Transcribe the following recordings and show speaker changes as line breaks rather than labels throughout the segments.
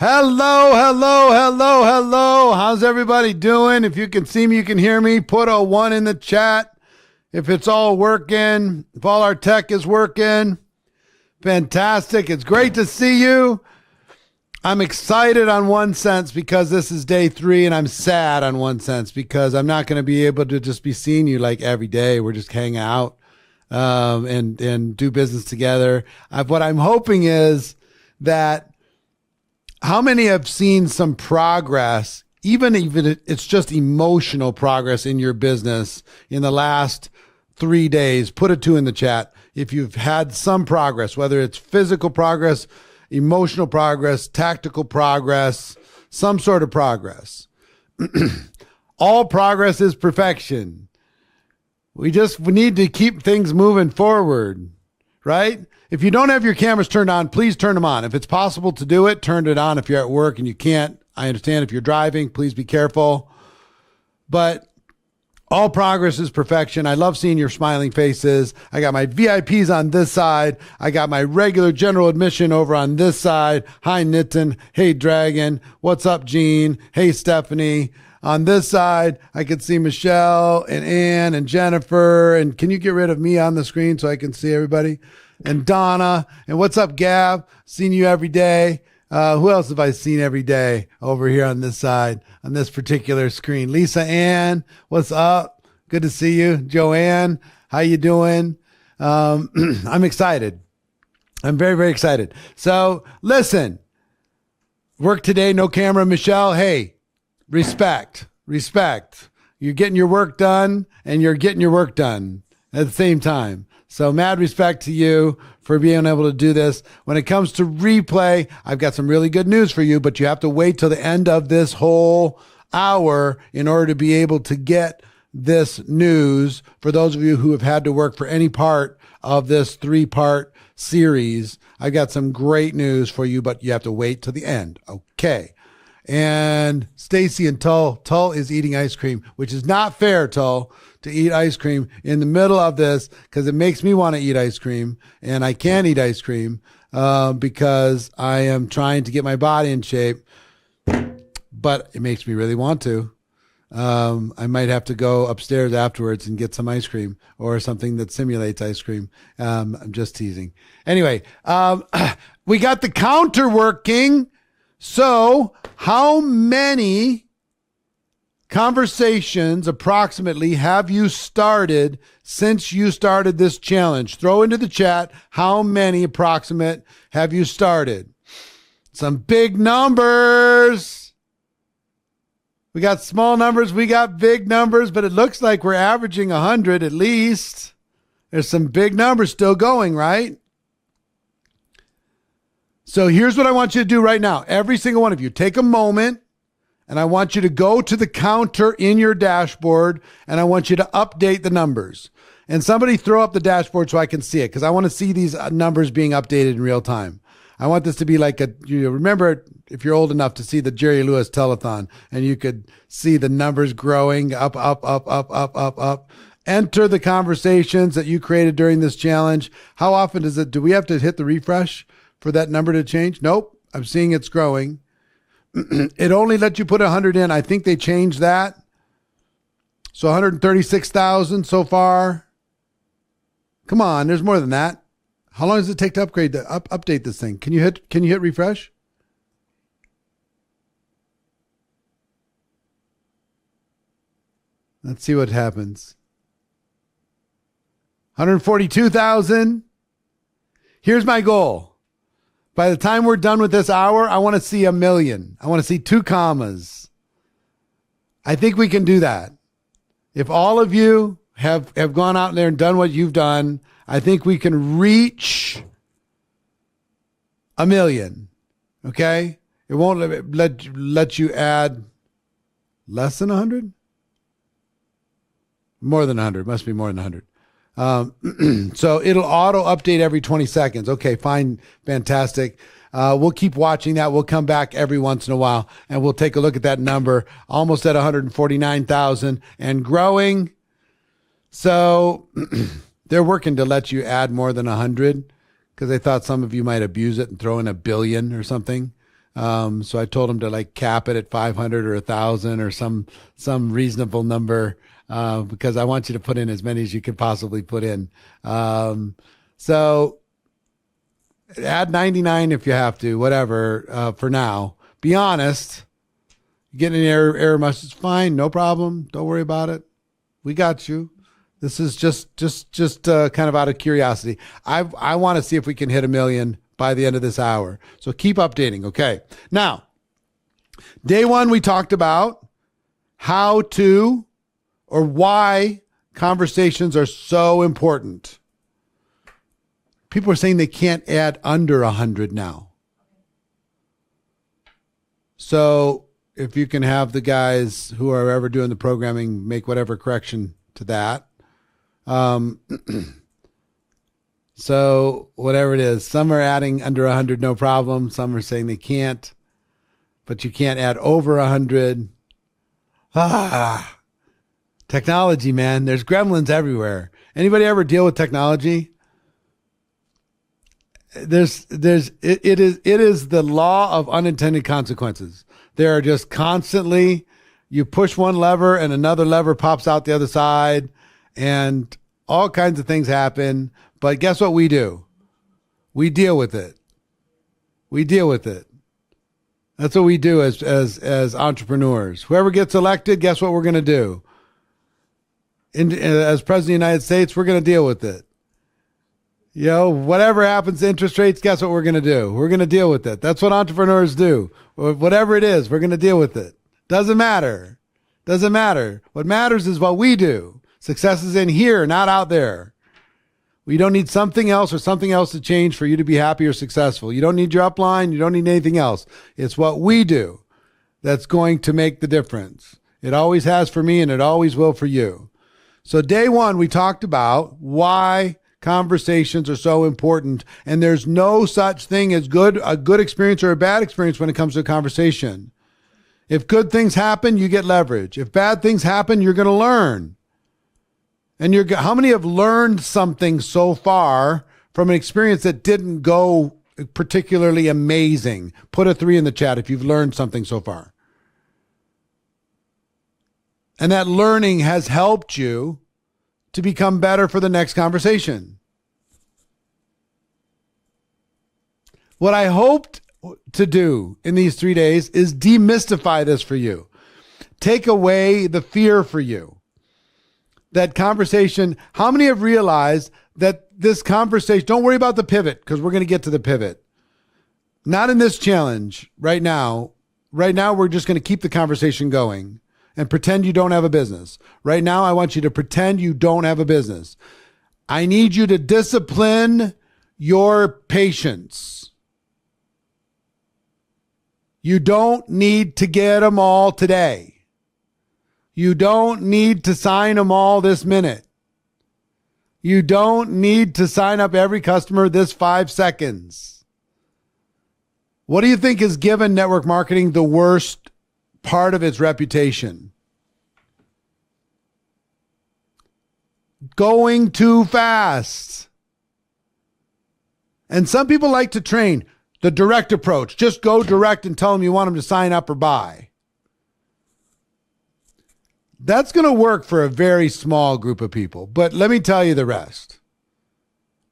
Hello, hello, hello, hello. How's everybody doing? If you can see me, you can hear me. Put a one in the chat. If it's all working, if all our tech is working, fantastic. It's great to see you. I'm excited on one sense because this is day 3, and I'm sad on one sense because I'm not going to be able to just be seeing you like every day. We're just hanging out and do business together. What I'm hoping is that how many have seen some progress, even if it's just emotional progress in your business in the last 3 days? Put a 2 in the chat if you've had some progress, whether it's physical progress, emotional progress, tactical progress, some sort of progress. All progress is perfection. We need to keep things moving forward, right? If you don't have your cameras turned on, please turn them on. If it's possible to do it, turn it on. If you're at work and you can't, I understand. If you're driving, please be careful. But all progress is perfection. I love seeing your smiling faces. I got my VIPs on this side. I got my regular general admission over on this side. Hi, Nitin. Hey, Dragon. What's up, Gene? Hey, Stephanie. On this side, I can see Michelle and Ann and Jennifer. And can you get rid of me on the screen so I can see everybody? And Donna. And what's up, Gab? Seen you every day. Who else have I seen every day over here on this side, on this particular screen? Lisa Ann, what's up? Good to see you. Joanne, how you doing? I'm excited. I'm very, very excited. So listen, work today, no camera. Michelle, hey, respect. You're getting your work done and you're getting your work done at the same time. So mad respect to you for being able to do this. When it comes to replay, I've got some really good news for you, but you have to wait till the end of this whole hour in order to be able to get this news. For those of you who have had to work for any part of this 3-part series, I've got some great news for you, but you have to wait till the end. Okay. And Stacy and Tull is eating ice cream, which is not fair, Tull, to eat ice cream in the middle of this because it makes me want to eat ice cream, and I can't eat ice cream because I am trying to get my body in shape, but it makes me really want to. I might have to go upstairs afterwards and get some ice cream or something that simulates ice cream. I'm just teasing. Anyway, we got the counter working. So how many conversations approximately have you started since you started this challenge? Throw into the chat how many approximate have you started. Some big numbers. We got small numbers, we got big numbers, but it looks like we're averaging 100 at least. There's some big numbers still going, right? So here's what I want you to do right now. Every single one of you, take a moment, and I want you to go to the counter in your dashboard, and I want you to update the numbers. And somebody throw up the dashboard so I can see it, because I want to see these numbers being updated in real time. I want this to be like you remember, if you're old enough to see the Jerry Lewis telethon, and you could see the numbers growing up. Enter the conversations that you created during this challenge. How often do we have to hit the refresh for that number to change? Nope. I'm seeing it's growing. It only lets you put 100 in. I think they changed that. So 136,000 so far. Come on, there's more than that. How long does it take to update this thing? Can you hit refresh? Let's see what happens. 142,000. Here's my goal. By the time we're done with this hour, I want to see 1 million. I want to see 2 commas. I think we can do that. If all of you have gone out there and done what you've done, I think we can reach 1 million. Okay? It won't let you add less than 100? More than 100. Must be more than 100. So it'll auto update every 20 seconds. Okay, fine. Fantastic. We'll keep watching that. We'll come back every once in a while and we'll take a look at that number, almost at 149,000 and growing. So they're working to let you add more than 100 because they thought some of you might abuse it and throw in 1 billion or something. So I told him to like cap it at 500 or 1,000 or some reasonable number, because I want you to put in as many as you could possibly put in. So add 99 if you have to, whatever, for now. Be honest. Getting an error message, fine, no problem. Don't worry about it. We got you. This is just kind of out of curiosity. I want to see if we can hit 1 million by the end of this hour. So keep updating. Okay. Now, day one, we talked about how to or why conversations are so important. People are saying they can't add under 100 now. So if you can have the guys who are ever doing the programming make whatever correction to that. So whatever it is, some are adding under 100, no problem. Some are saying they can't, but you can't add over 100. Technology, man. There's gremlins everywhere. Anybody ever deal with technology? It is the law of unintended consequences. There are just constantly, you push one lever and another lever pops out the other side and all kinds of things happen. But guess what we do? We deal with it. We deal with it. That's what we do as entrepreneurs. Whoever gets elected, guess what we're going to do? As President of the United States, we're going to deal with it. You know, whatever happens to interest rates, guess what we're going to do? We're going to deal with it. That's what entrepreneurs do. Whatever it is, we're going to deal with it. Doesn't matter. Doesn't matter. What matters is what we do. Success is in here, not out there. We don't need something else or something else to change for you to be happy or successful. You don't need your upline. You don't need anything else. It's what we do that's going to make the difference. It always has for me and it always will for you. So day one, we talked about why conversations are so important. And there's no such thing as a good experience or a bad experience when it comes to a conversation. If good things happen, you get leverage. If bad things happen, you're going to learn. And how many have learned something so far from an experience that didn't go particularly amazing? Put a 3 in the chat if you've learned something so far. And that learning has helped you to become better for the next conversation. What I hoped to do in these 3 days is demystify this for you. Take away the fear for you. That conversation, how many have realized that this conversation, don't worry about the pivot because we're going to get to the pivot. Not in this challenge right now. Right now, we're just going to keep the conversation going and pretend you don't have a business. Right now, I want you to pretend you don't have a business. I need you to discipline your patience. You don't need to get them all today. You don't need to sign them all this minute. You don't need to sign up every customer this 5 seconds. What do you think has given network marketing the worst part of its reputation? Going too fast. And some people like to train the direct approach. Just go direct and tell them you want them to sign up or buy. That's going to work for a very small group of people, but let me tell you the rest.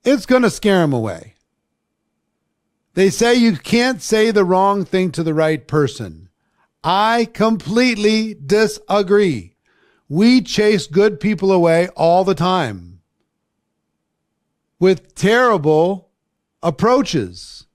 It's going to scare them away. They say you can't say the wrong thing to the right person. I completely disagree. We chase good people away all the time with terrible approaches.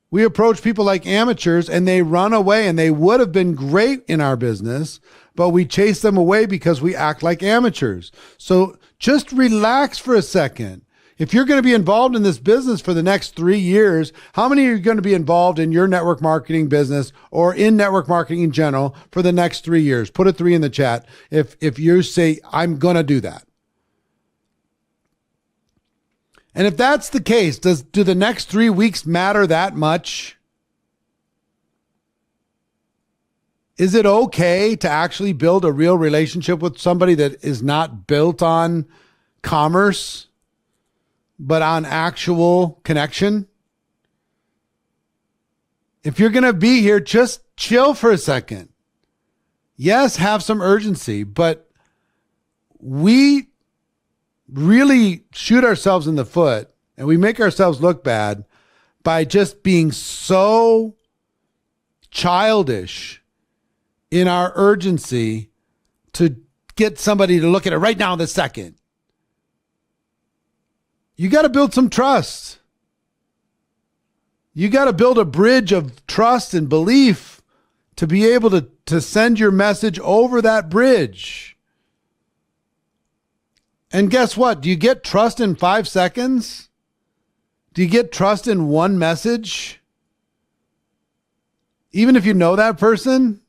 We approach people like amateurs and they run away, and they would have been great in our business, but we chase them away because we act like amateurs. So just relax for a second. If you're going to be involved in this business for the next 3 years, how many are going to be involved in your network marketing business or in network marketing in general for the next 3 years? Put a 3 in the chat if you say, I'm going to do that. And if that's the case, do the next 3 weeks matter that much? Is it okay to actually build a real relationship with somebody that is not built on commerce, but on actual connection? If you're going to be here, just chill for a second. Yes, have some urgency, but we really shoot ourselves in the foot and we make ourselves look bad by just being so childish in our urgency to get somebody to look at it right now this second. You got to build some trust. You got to build a bridge of trust and belief to be able to send your message over that bridge. And guess what? Do you get trust in 5 seconds? Do you get trust in one message? Even if you know that person,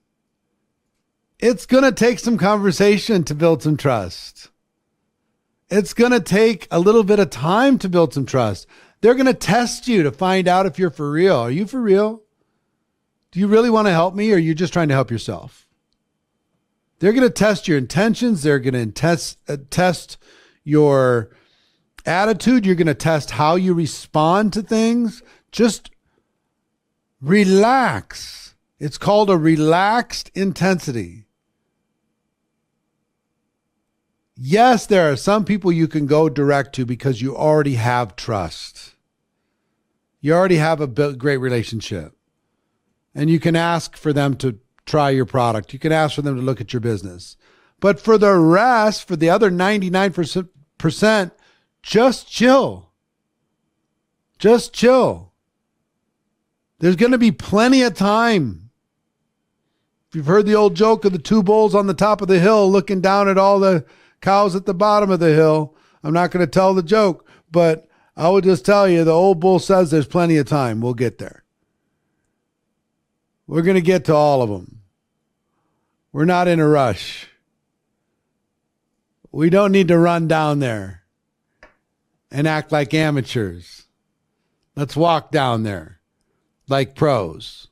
it's going to take some conversation to build some trust. It's going to take a little bit of time to build some trust. They're going to test you to find out if you're for real. Are you for real? Do you really want to help me, or are you just trying to help yourself? They're going to test your intentions. They're going to test your attitude. You're going to test how you respond to things. Just relax. It's called a relaxed intensity. Yes, there are some people you can go direct to because you already have trust. You already have a great relationship. And you can ask for them to try your product. You can ask for them to look at your business. But for the rest, for the other 99%, just chill. Just chill. There's going to be plenty of time. If you've heard the old joke of the 2 bulls on the top of the hill looking down at all the cows at the bottom of the hill, I'm not going to tell the joke, but I will just tell you the old bull says there's plenty of time. We'll get there. We're going to get to all of them. We're not in a rush. We don't need to run down there and act like amateurs. Let's walk down there like pros.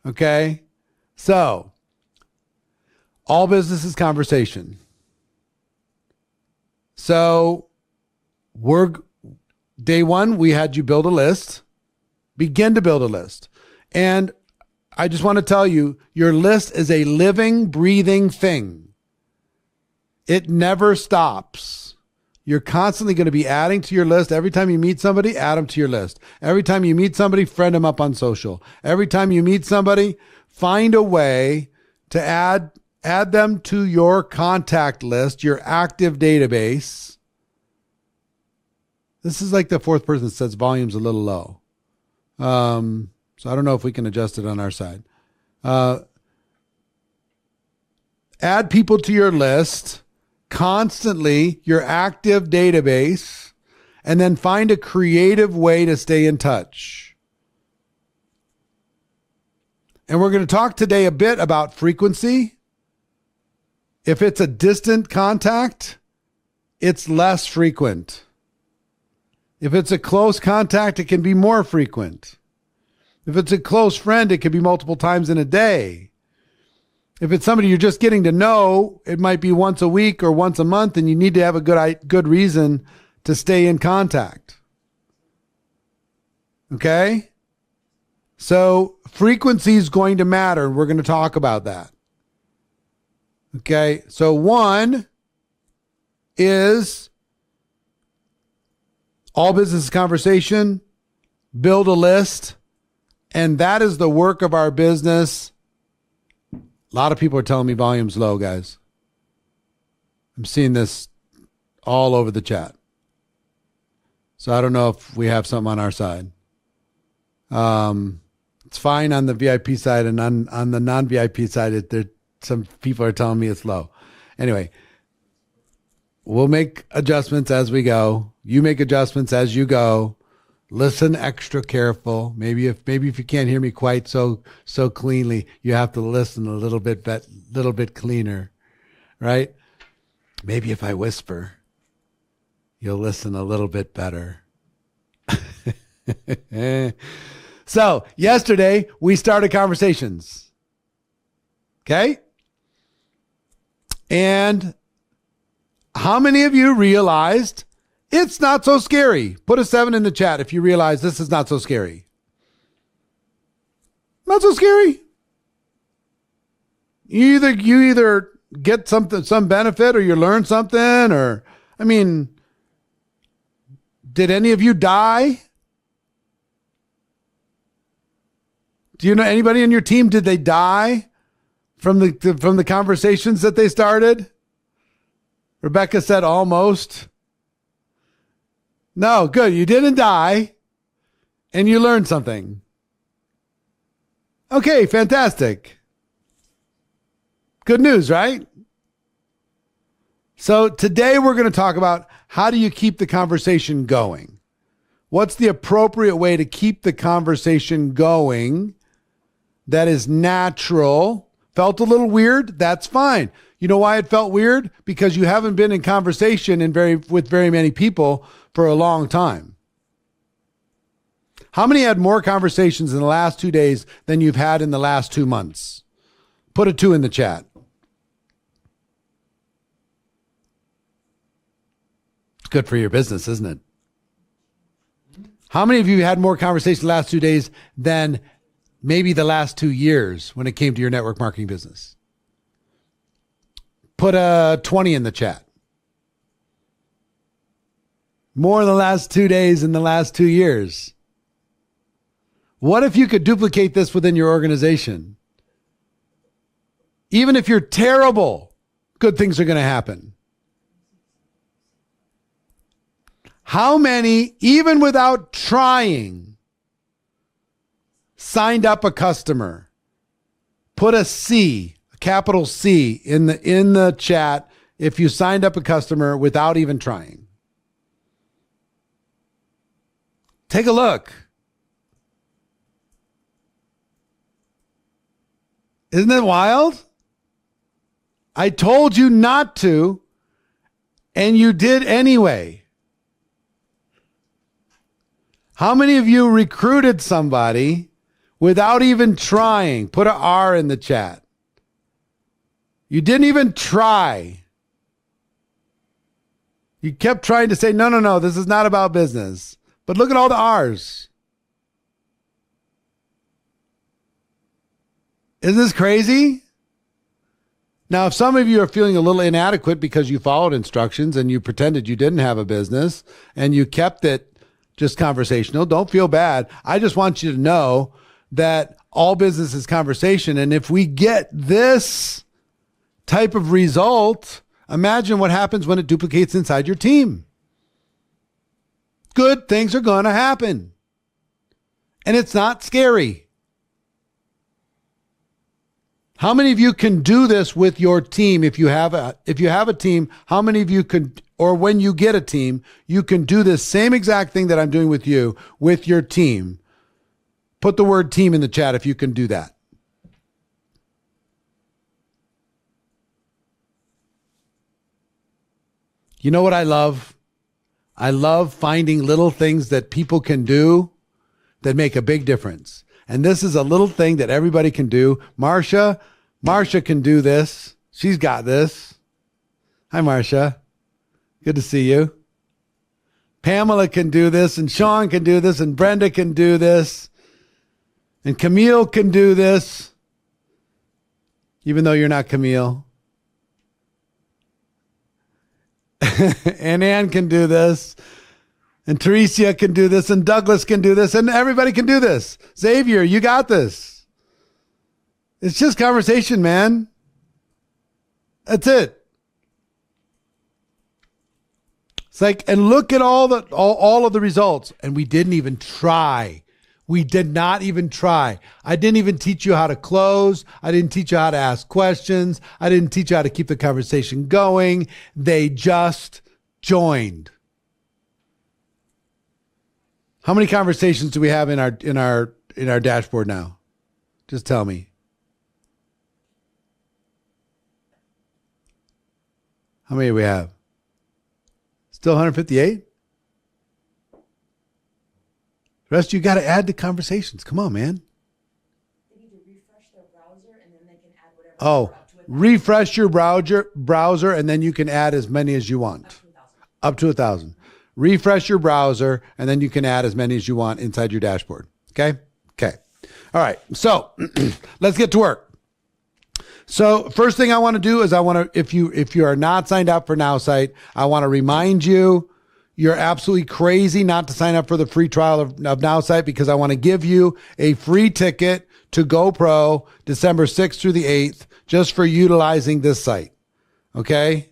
Okay? So, all business is conversation. So, day 1, we had you build a list. Begin to build a list. And I just want to tell you, your list is a living, breathing thing. It never stops. You're constantly going to be adding to your list. Every time you meet somebody, add them to your list. Every time you meet somebody, friend them up on social. Every time you meet somebody, find a way to add them to your contact list, your active database. This is like the 4th person that says volume's a little low. So I don't know if we can adjust it on our side. Add people to your list constantly, your active database, and then find a creative way to stay in touch. And we're going to talk today a bit about frequency. If it's a distant contact, it's less frequent. If it's a close contact, it can be more frequent. If it's a close friend, it could be multiple times in a day. If it's somebody you're just getting to know, it might be once a week or once a month, and you need to have a good reason to stay in contact. Okay? So frequency is going to matter. We're going to talk about that. Okay? So 1 is all business conversation, build a list. And that is the work of our business. A lot of people are telling me volume's low, guys. I'm seeing this all over the chat. So I don't know if we have something on our side. It's fine on the VIP side, and on the non-VIP side, some people are telling me it's low. Anyway, we'll make adjustments as we go. You make adjustments as you go. Listen extra careful. Maybe if you can't hear me quite so cleanly, you have to listen a little bit cleaner, right? Maybe if I whisper, you'll listen a little bit better. So yesterday we started conversations. Okay? And how many of you realized it's not so scary? Put a 7 in the chat if you realize this is not so scary. Not so scary. You either get something, some benefit, or you learn something, or, I mean, did any of you die? Do you know anybody in your team? Did they die from the conversations that they started? Rebecca said almost. No, good. You didn't die, and you learned something. Okay, fantastic. Good news, right? So today we're going to talk about how do you keep the conversation going? What's the appropriate way to keep the conversation going that is natural? Felt a little weird? That's fine. You know why it felt weird? Because you haven't been in conversation with very many people for a long time. How many had more conversations in the last 2 days than you've had in the last 2 months? Put a 2 in the chat. It's good for your business, isn't it? How many of you had more conversations the last 2 days than maybe the last 2 years when it came to your network marketing business? Put a 20 in the chat. More in the last 2 days in the last 2 years. What if you could duplicate this within your organization? Even if you're terrible, good things are going to happen. How many, even without trying, signed up a customer? Put a C, a capital C in the chat if you signed up a customer without even trying. Take a look. Isn't it wild? I told you not to, and you did anyway. How many of you recruited somebody without even trying? Put an R in the chat. You didn't even try. You kept trying to say, no, this is not about business. But look at all the R's. Isn't this crazy? Now, if some of you are feeling a little inadequate because you followed instructions and you pretended you didn't have a business and you kept it just conversational, don't feel bad. I just want you to know that all business is conversation. And if we get this type of result, imagine what happens when it duplicates inside your team. Good things are going to happen. And it's not scary. How many of you can do this with your team? If you have a team, how many of you can, or when you get a team, you can do this same exact thing that I'm doing with you with your team? Put the word team in the chat if you can do that. You know what I love? I love finding little things that people can do that make a big difference. And this is a little thing that everybody can do. Marsha can do this. She's got this. Hi, Marsha. Good to see you. Pamela can do this, and Sean can do this, and Brenda can do this, and Camille can do this, even though you're not Camille. And Ann can do this. And Teresia can do this, and Douglas can do this, and everybody can do this. Xavier, you got this. It's just conversation, man. That's it. It's like, and look at all of the results. And we didn't even try. We did not even try. I didn't even teach you how to close. I didn't teach you how to ask questions. I didn't teach you how to keep the conversation going. They just joined. How many conversations do we have in our dashboard now? Just tell me. How many do we have? Still 158? The rest of you got to add to conversations. Come on, man.
They need to refresh their browser and then they can add whatever.
Oh, refresh your browser and then you can add as many as you want. Up to 1,000. Refresh your browser, and then you can add as many as you want inside your dashboard. Okay? Okay. All right. So let's get to work. So first thing I want to do is if you are not signed up for NowSite, I want to remind you, you're absolutely crazy not to sign up for the free trial of NowSite, because I want to give you a free ticket to GoPro December 6th through the 8th just for utilizing this site. Okay?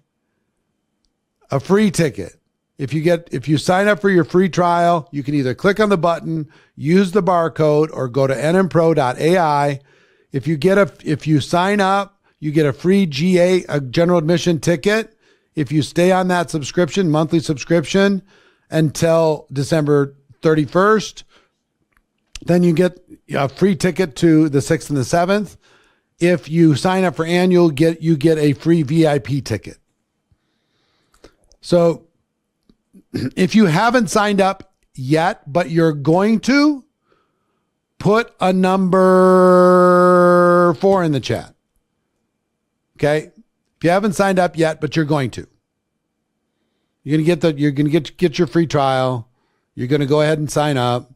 A free ticket. If you sign up for your free trial, you can either click on the button, use the barcode, or go to nmpro.ai. If you sign up, you get a free a general admission ticket. If you stay on that subscription, monthly subscription, until December 31st, then you get a free ticket to the 6th and the 7th. If you sign up for annual, you get a free VIP ticket. So if you haven't signed up yet, but you're going to, put a number 4 in the chat. Okay? If you haven't signed up yet, but you're going to. You're going to get your free trial. You're going to go ahead and sign up,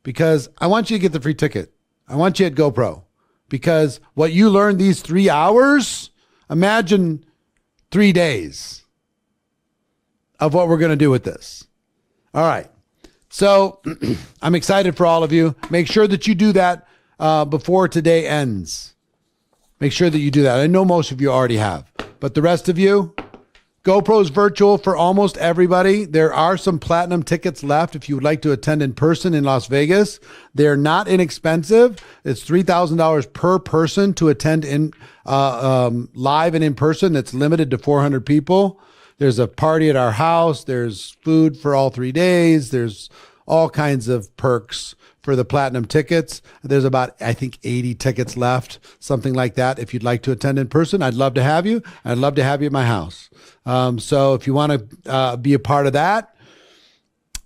because I want you to get the free ticket. I want you at GoPro, because what you learned these 3 hours, imagine 3 days of what we're going to do with this. All right. So I'm excited for all of you. Make sure that you do that before today ends. Make sure that you do that. I know most of you already have, but the rest of you, GoPro's virtual for almost everybody. There are some platinum tickets left if you would like to attend in person in Las Vegas. They're not inexpensive. It's $3,000 per person to attend in live and in person. It's limited to 400 people. There's a party at our house. There's food for all 3 days. There's all kinds of perks for the platinum tickets. There's about, I think, 80 tickets left, something like that. If you'd like to attend in person, I'd love to have you. I'd love to have you at my house. So if you want to be a part of that,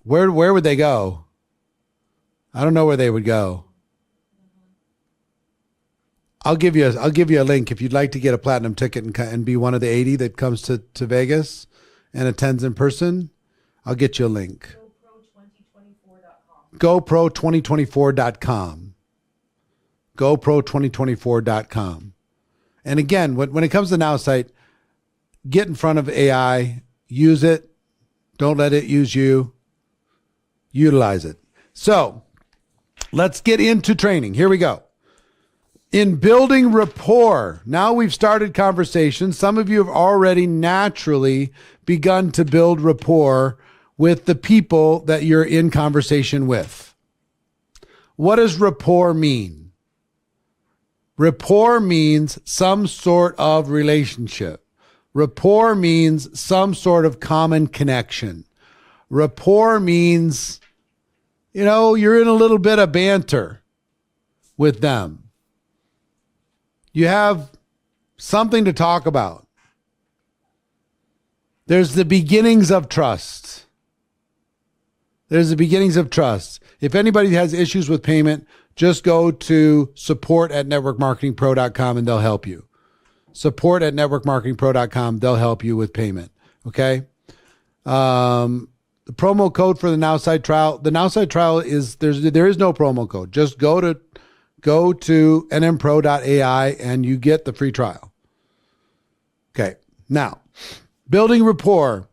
where would they go? I don't know where they would go. I'll give you a link if you'd like to get a platinum ticket and be one of the 80 that comes to Vegas and attends in person. I'll get you a link. GoPro2024.com. GoPro2024.com. And again, when it comes to NowSite, get in front of AI, use it. Don't let it use you. Utilize it. So let's get into training. Here we go. In building rapport, now we've started conversations. Some of you have already naturally begun to build rapport with the people that you're in conversation with. What does rapport mean? Rapport means some sort of relationship. Rapport means some sort of common connection. Rapport means, you're in a little bit of banter with them. You have something to talk about. There's the beginnings of trust. There's the beginnings of trust. If anybody has issues with payment, just go to support@networkmarketingpro.com and they'll help you. Support@networkmarketingpro.com. They'll help you with payment. Okay. The promo code for the NowSite trial. The NowSite trial there is no promo code. Just go to nmpro.ai and you get the free trial. Okay. Now, building rapport.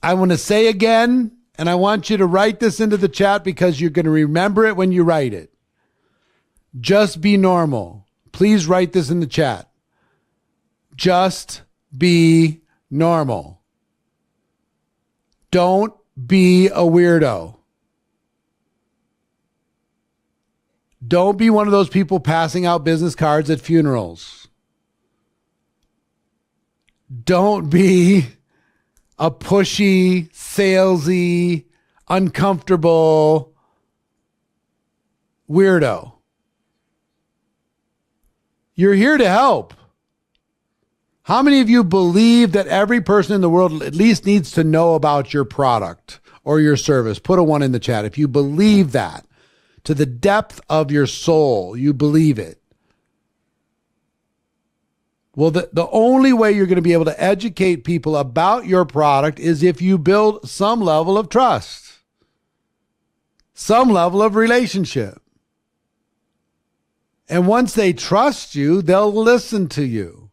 I want to say again, and I want you to write this into the chat because you're going to remember it when you write it. Just be normal. Please write this in the chat. Just be normal. Don't be a weirdo. Don't be one of those people passing out business cards at funerals. Don't be a pushy, salesy, uncomfortable weirdo. You're here to help. How many of you believe that every person in the world at least needs to know about your product or your service? Put a 1 in the chat. If you believe that to the depth of your soul, you believe it. Well, the only way you're going to be able to educate people about your product is if you build some level of trust. some level of relationship. And once they trust you, they'll listen to you.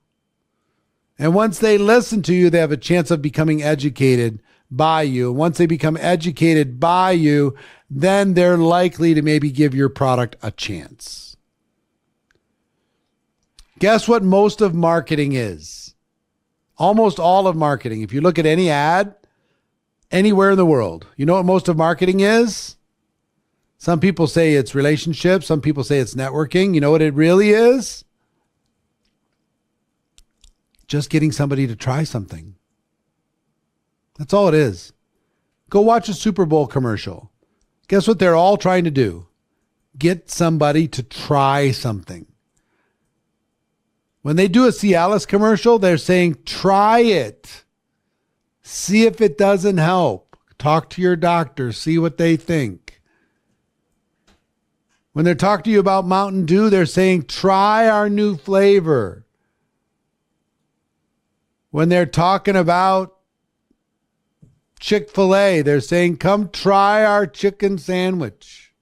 And once they listen to you, they have a chance of becoming educated by you. Once they become educated by you, then they're likely to maybe give your product a chance. Guess what most of marketing is? Almost all of marketing. If you look at any ad anywhere in the world, you know what most of marketing is? Some people say it's relationships. Some people say it's networking. You know what it really is? Just getting somebody to try something. That's all it is. Go watch a Super Bowl commercial. Guess what they're all trying to do? Get somebody to try something. When they do a Cialis commercial, they're saying, try it. See if it doesn't help. Talk to your doctor. See what they think. When they're talking to you about Mountain Dew, they're saying, try our new flavor. When they're talking about Chick-fil-A, they're saying, come try our chicken sandwich.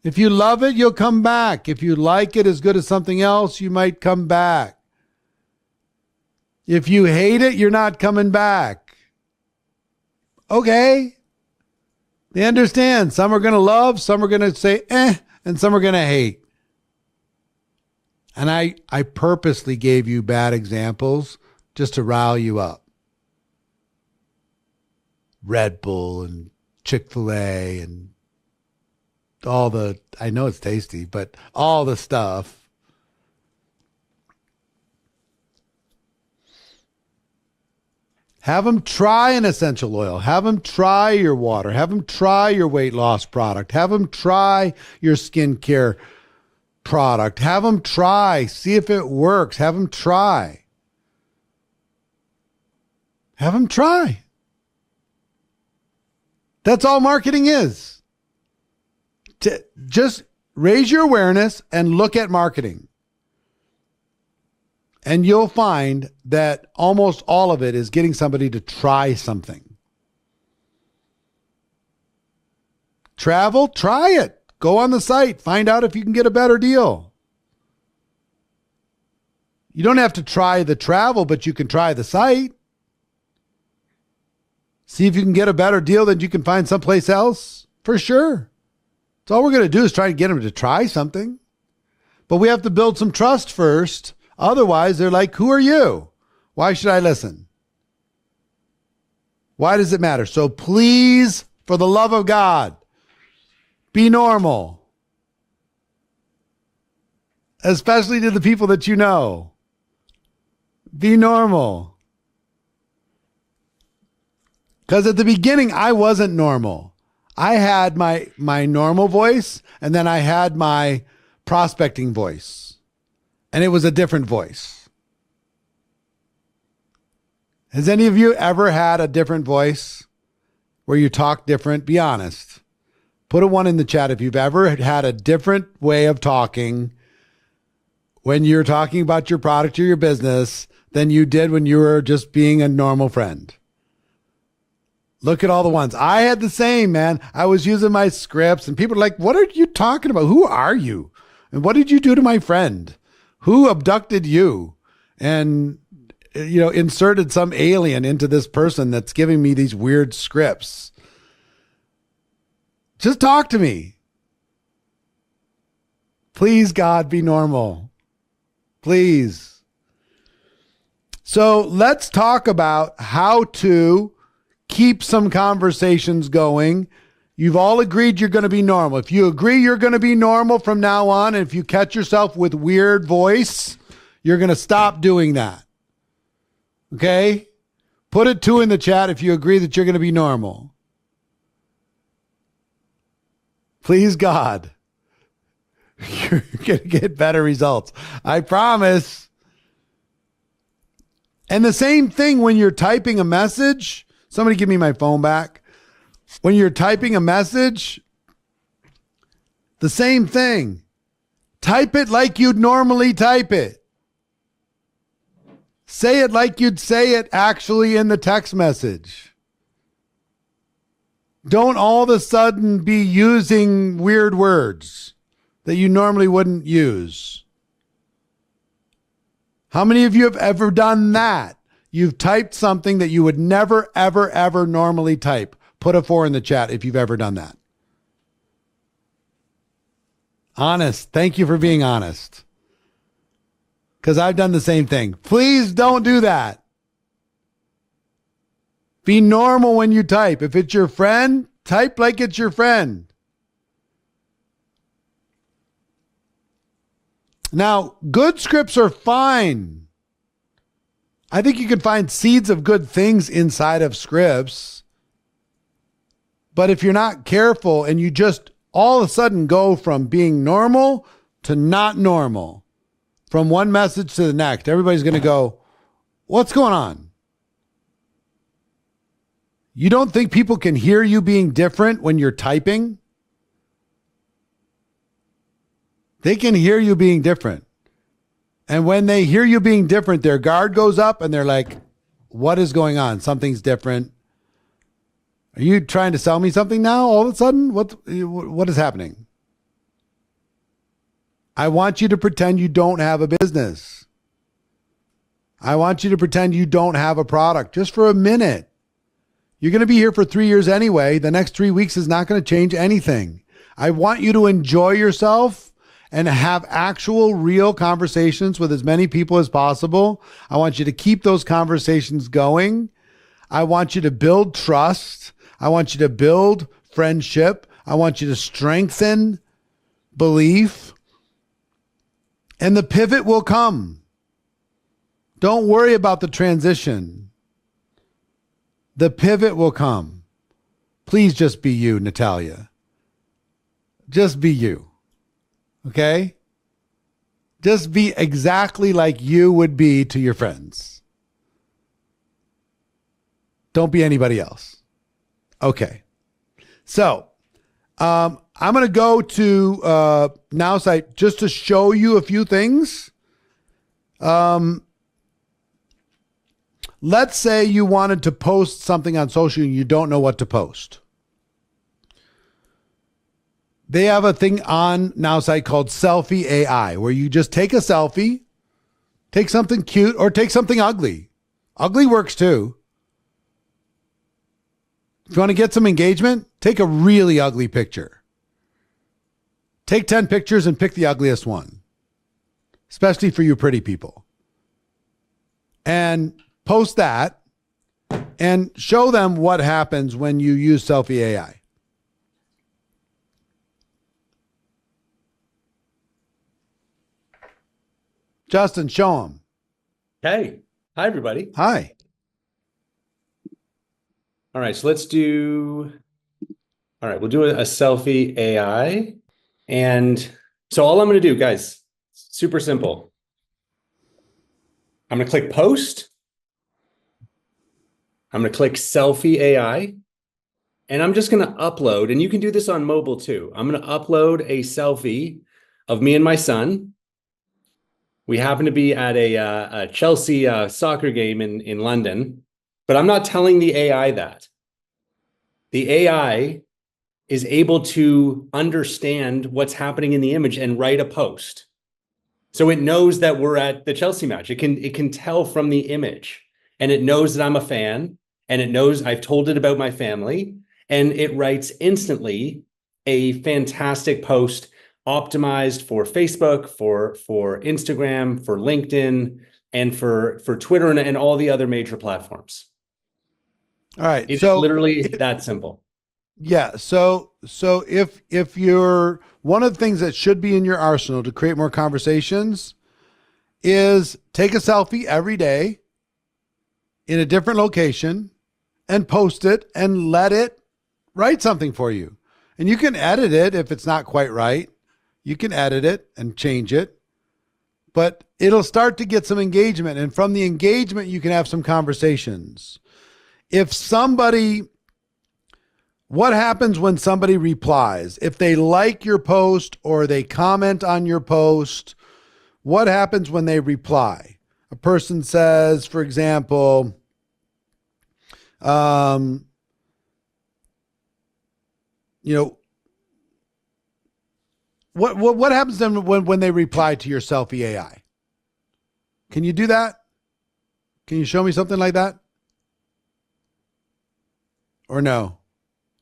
If you love it, you'll come back. If you like it as good as something else, you might come back. If you hate it, you're not coming back. Okay. They understand. Some are going to love, some are going to say, and some are going to hate. And I purposely gave you bad examples just to rile you up. Red Bull and Chick-fil-A and all the, I know it's tasty, but all the stuff. Have them try an essential oil. Have them try your water. Have them try your weight loss product. Have them try your skincare product. Have them try. See if it works. Have them try. Have them try. That's all marketing is. Just raise your awareness and look at marketing. And you'll find that almost all of it is getting somebody to try something. Travel, try it. Go on the site. Find out if you can get a better deal. You don't have to try the travel, but you can try the site. See if you can get a better deal than you can find someplace else. For sure. So all we're going to do is try to get them to try something. But we have to build some trust first. Otherwise, they're like, who are you? Why should I listen? Why does it matter? So please, for the love of God, be normal. Especially to the people that you know. Be normal. Because at the beginning, I wasn't normal. I had my normal voice, and then I had my prospecting voice. And it was a different voice. Has any of you ever had a different voice where you talk different? Be honest. Put a 1 in the chat if you've ever had a different way of talking when you're talking about your product or your business than you did when you were just being a normal friend. Look at all the ones. I had the same, man. I was using my scripts and people are like, what are you talking about? Who are you? And what did you do to my friend? Who abducted you? And, inserted some alien into this person that's giving me these weird scripts. Just talk to me. Please, God, be normal. Please. So let's talk about how to keep some conversations going. You've all agreed you're going to be normal. If you agree you're going to be normal from now on, and if you catch yourself with weird voice, you're going to stop doing that. Okay? Put a 2 in the chat if you agree that you're going to be normal. Please, God. You're going to get better results. I promise. And the same thing when you're typing a message. Somebody give me my phone back. When you're typing a message, the same thing. Type it like you'd normally type it. Say it like you'd say it actually in the text message. Don't all of a sudden be using weird words that you normally wouldn't use. How many of you have ever done that? You've typed something that you would never, ever, ever normally type. Put a 4 in the chat if you've ever done that. Honest. Thank you for being honest. Because I've done the same thing. Please don't do that. Be normal when you type. If it's your friend, type like it's your friend. Now, good scripts are fine. I think you can find seeds of good things inside of scripts. But if you're not careful and you just all of a sudden go from being normal to not normal, from one message to the next, everybody's going to go, what's going on? You don't think people can hear you being different when you're typing? They can hear you being different. And when they hear you being different, their guard goes up and they're like, what is going on? Something's different. Are you trying to sell me something now all of a sudden? What is happening? I want you to pretend you don't have a business. I want you to pretend you don't have a product just for a minute. You're going to be here for 3 years anyway. The next 3 weeks is not going to change anything. I want you to enjoy yourself and have actual real conversations with as many people as possible. I want you to keep those conversations going. I want you to build trust. I want you to build friendship. I want you to strengthen belief. And the pivot will come. Don't worry about the transition. The pivot will come. Please just be you, Natalia. Just be you. Okay? Just be exactly like you would be to your friends. Don't be anybody else. Okay. So, I'm going to go to NowSite just to show you a few things. Let's say you wanted to post something on social and you don't know what to post. They have a thing on NowSite called Selfie AI, where you just take a selfie, take something cute, or take something ugly. Ugly works too. If you want to get some engagement, take a really ugly picture. Take 10 pictures and pick the ugliest one, especially for you pretty people. And post that and show them what happens when you use Selfie AI. Justin, show them.
Hey, hi, everybody.
Hi.
All right, so we'll do a selfie AI. And so all I'm going to do, guys, super simple. I'm going to click post. I'm going to click selfie AI. And I'm just going to upload, and you can do this on mobile too. I'm going to upload a selfie of me and my son. We happen to be at a Chelsea soccer game in London, but I'm not telling the AI that. The AI is able to understand what's happening in the image and write a post. So it knows that we're at the Chelsea match. It can tell from the image, and it knows that I'm a fan, and it knows I've told it about my family, and it writes instantly a fantastic post optimized for Facebook, for Instagram, for LinkedIn, and for Twitter and all the other major platforms.
All right.
It's literally that simple.
Yeah. So if you're one of the things that should be in your arsenal to create more conversations is take a selfie every day in a different location and post it and let it write something for you. And you can edit it if it's not quite right. You can edit it and change it, but it'll start to get some engagement. And from the engagement, you can have some conversations. What happens when somebody replies? If they like your post or they comment on your post, what happens when they reply? A person says, for example, you know, what happens then when they reply to your selfie AI? Can you do that? Can you show me something like that? Or no?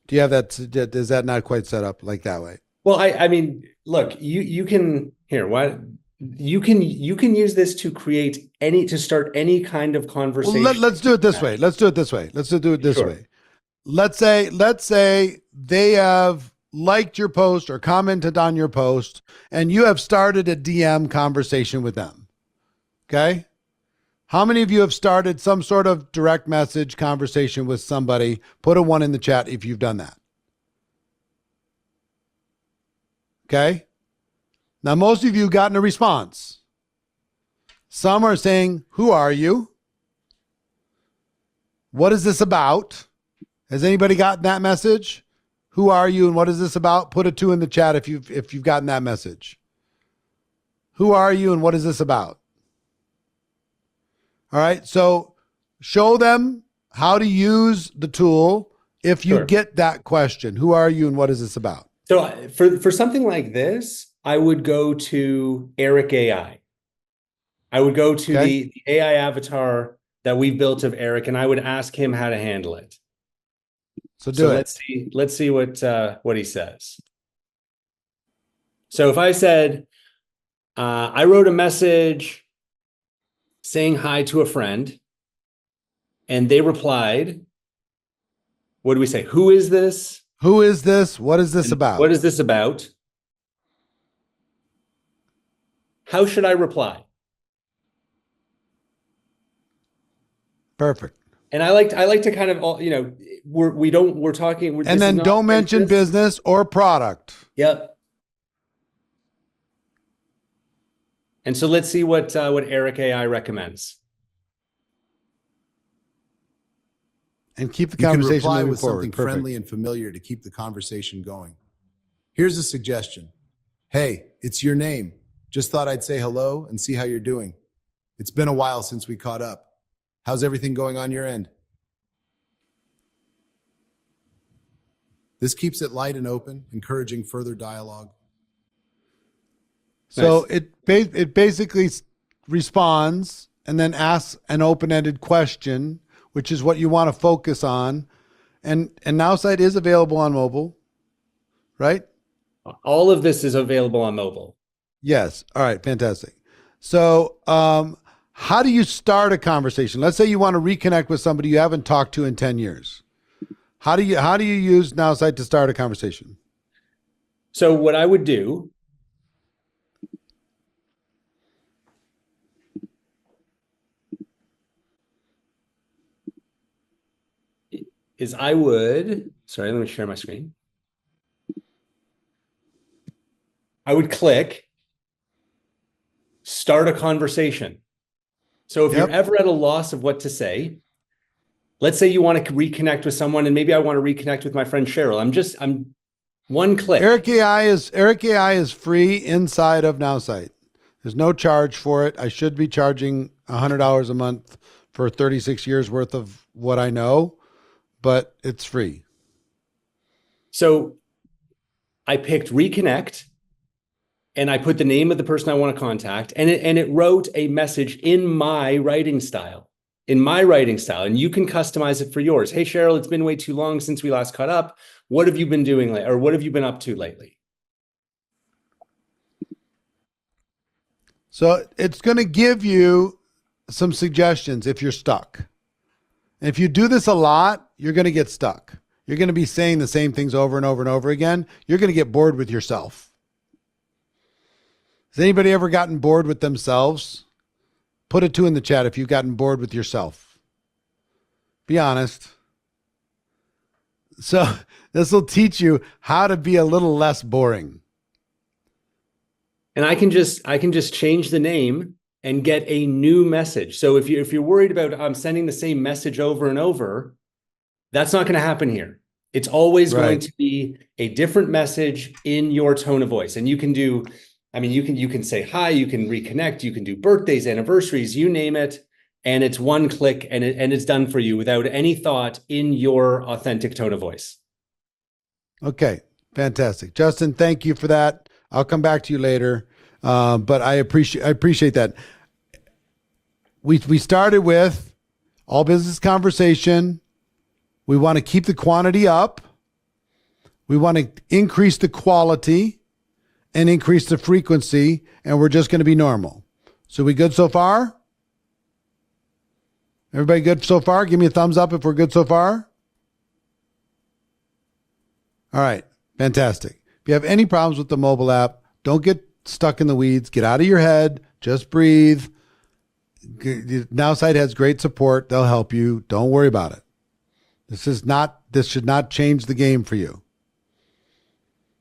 Do you have that? Is that not quite set up like that way?
Well, I mean, look, you can here. What you can use this to create to start any kind of conversation.
Well, let's do it this way. Let's do it this way.
Sure.
Way. Let's say they have liked your post or commented on your post, and you have started a DM conversation with them. Okay. How many of you have started some sort of direct message conversation with somebody? Put a 1 in the chat if you've done that. Okay. Now, most of you have gotten a response. Some are saying, who are you? What is this about? Has anybody gotten that message? Who are you and what is this about? Put a 2 in the chat if you've gotten that message. Who are you and what is this about? All right. So show them how to use the tool if you get that question. Who are you and what is this about?
So for something like this, I would go to Eric AI. I would go to the AI avatar that we've built of Eric, and I would ask him how to handle it.
So do it.
Let's see what he says. So if I said, I wrote a message saying hi to a friend, and they replied, what do we say? Who is this?
Who is this? What is this about?
What is this about? How should I reply?
Perfect.
And I like to kind of, you know, we're talking.
And then don't mention business or product.
Yep. And so let's see what Eric AI recommends.
And keep the conversation
you can reply
moving
with
forward.
something
Perfect.
friendly and familiar to keep the conversation going. Here's a suggestion. Hey, it's your name. Just thought I'd say hello and see how you're doing. It's been a while since we caught up. How's everything going on your end? This keeps it light and open, encouraging further dialogue.
So it basically responds and then asks an open-ended question, which is what you want to focus on. And NowSight is available on mobile, right?
All of this is available on mobile.
Yes. All right. Fantastic. So how do you start a conversation? Let's say you want to reconnect with somebody you haven't talked to in 10 years. How do you use NowSight to start a conversation?
So what I would do is sorry, let me share my screen. I would click start a conversation. So if you're ever at a loss of what to say, let's say you want to reconnect with someone, and maybe I want to reconnect with my friend Cheryl. I'm one click.
Eric AI is free inside of NowSight. There's no charge for it. I should be charging $100 a month for 36 years worth of what I know, but it's free.
So I picked reconnect, and I put the name of the person I want to contact, and it wrote a message in my writing style. And you can customize it for yours. Hey, Cheryl, it's been way too long since we last caught up. What have you been doing or what have you been up to lately?
So it's going to give you some suggestions if you're stuck. And if you do this a lot, you're going to get stuck. You're going to be saying the same things over and over and over again. You're going to get bored with yourself. Has anybody ever gotten bored with themselves? Put a 2 in the chat if you've gotten bored with yourself. Be honest. So this will teach you how to be a little less boring.
And I can just change the name and get a new message. So if you're worried about sending the same message over and over, that's not going to happen here. It's always going to be a different message in your tone of voice. And you can do, you can say hi, you can reconnect, you can do birthdays, anniversaries, you name it, and it's one click and it's done for you without any thought in your authentic tone of voice.
Okay. Fantastic. Justin, thank you for that. I'll come back to you later. But I appreciate that. We started with all business conversation. We want to keep the quantity up. We want to increase the quality and increase the frequency, and we're just going to be normal. So we good so far? Everybody good so far? Give me a thumbs up if we're good so far. All right. Fantastic. If you have any problems with the mobile app, don't get stuck in the weeds. Get out of your head. Just breathe. Nowside has great support. They'll help you. Don't worry about it. This should not change the game for you.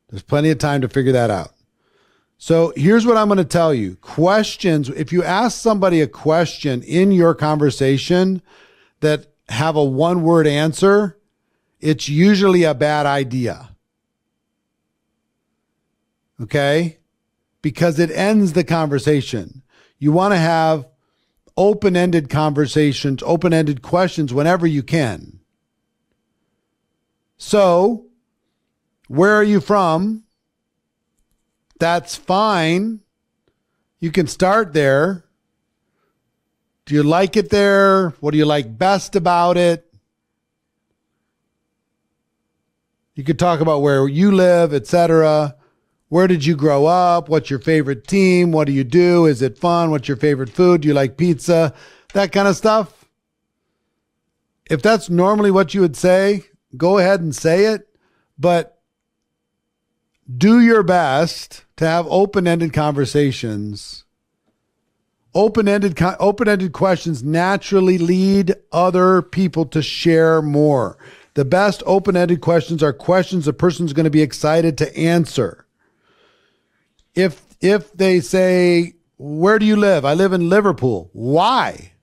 There's plenty of time to figure that out. So here's what I'm going to tell you. Questions, if you ask somebody a question in your conversation that have a one-word answer, it's usually a bad idea. Okay? Because it ends the conversation. You want to have open-ended conversations, open-ended questions whenever you can. So, where are you from? That's fine. You can start there. Do you like it there? What do you like best about it? You could talk about where you live, etc. Where did you grow up? What's your favorite team? What do you do? Is it fun? What's your favorite food? Do you like pizza? That kind of stuff. If that's normally what you would say, go ahead and say it, but do your best to have open-ended conversations. Open-ended questions naturally lead other people to share more. The best open-ended questions are questions a person's going to be excited to answer. If they say, where do you live? I live in Liverpool. Why?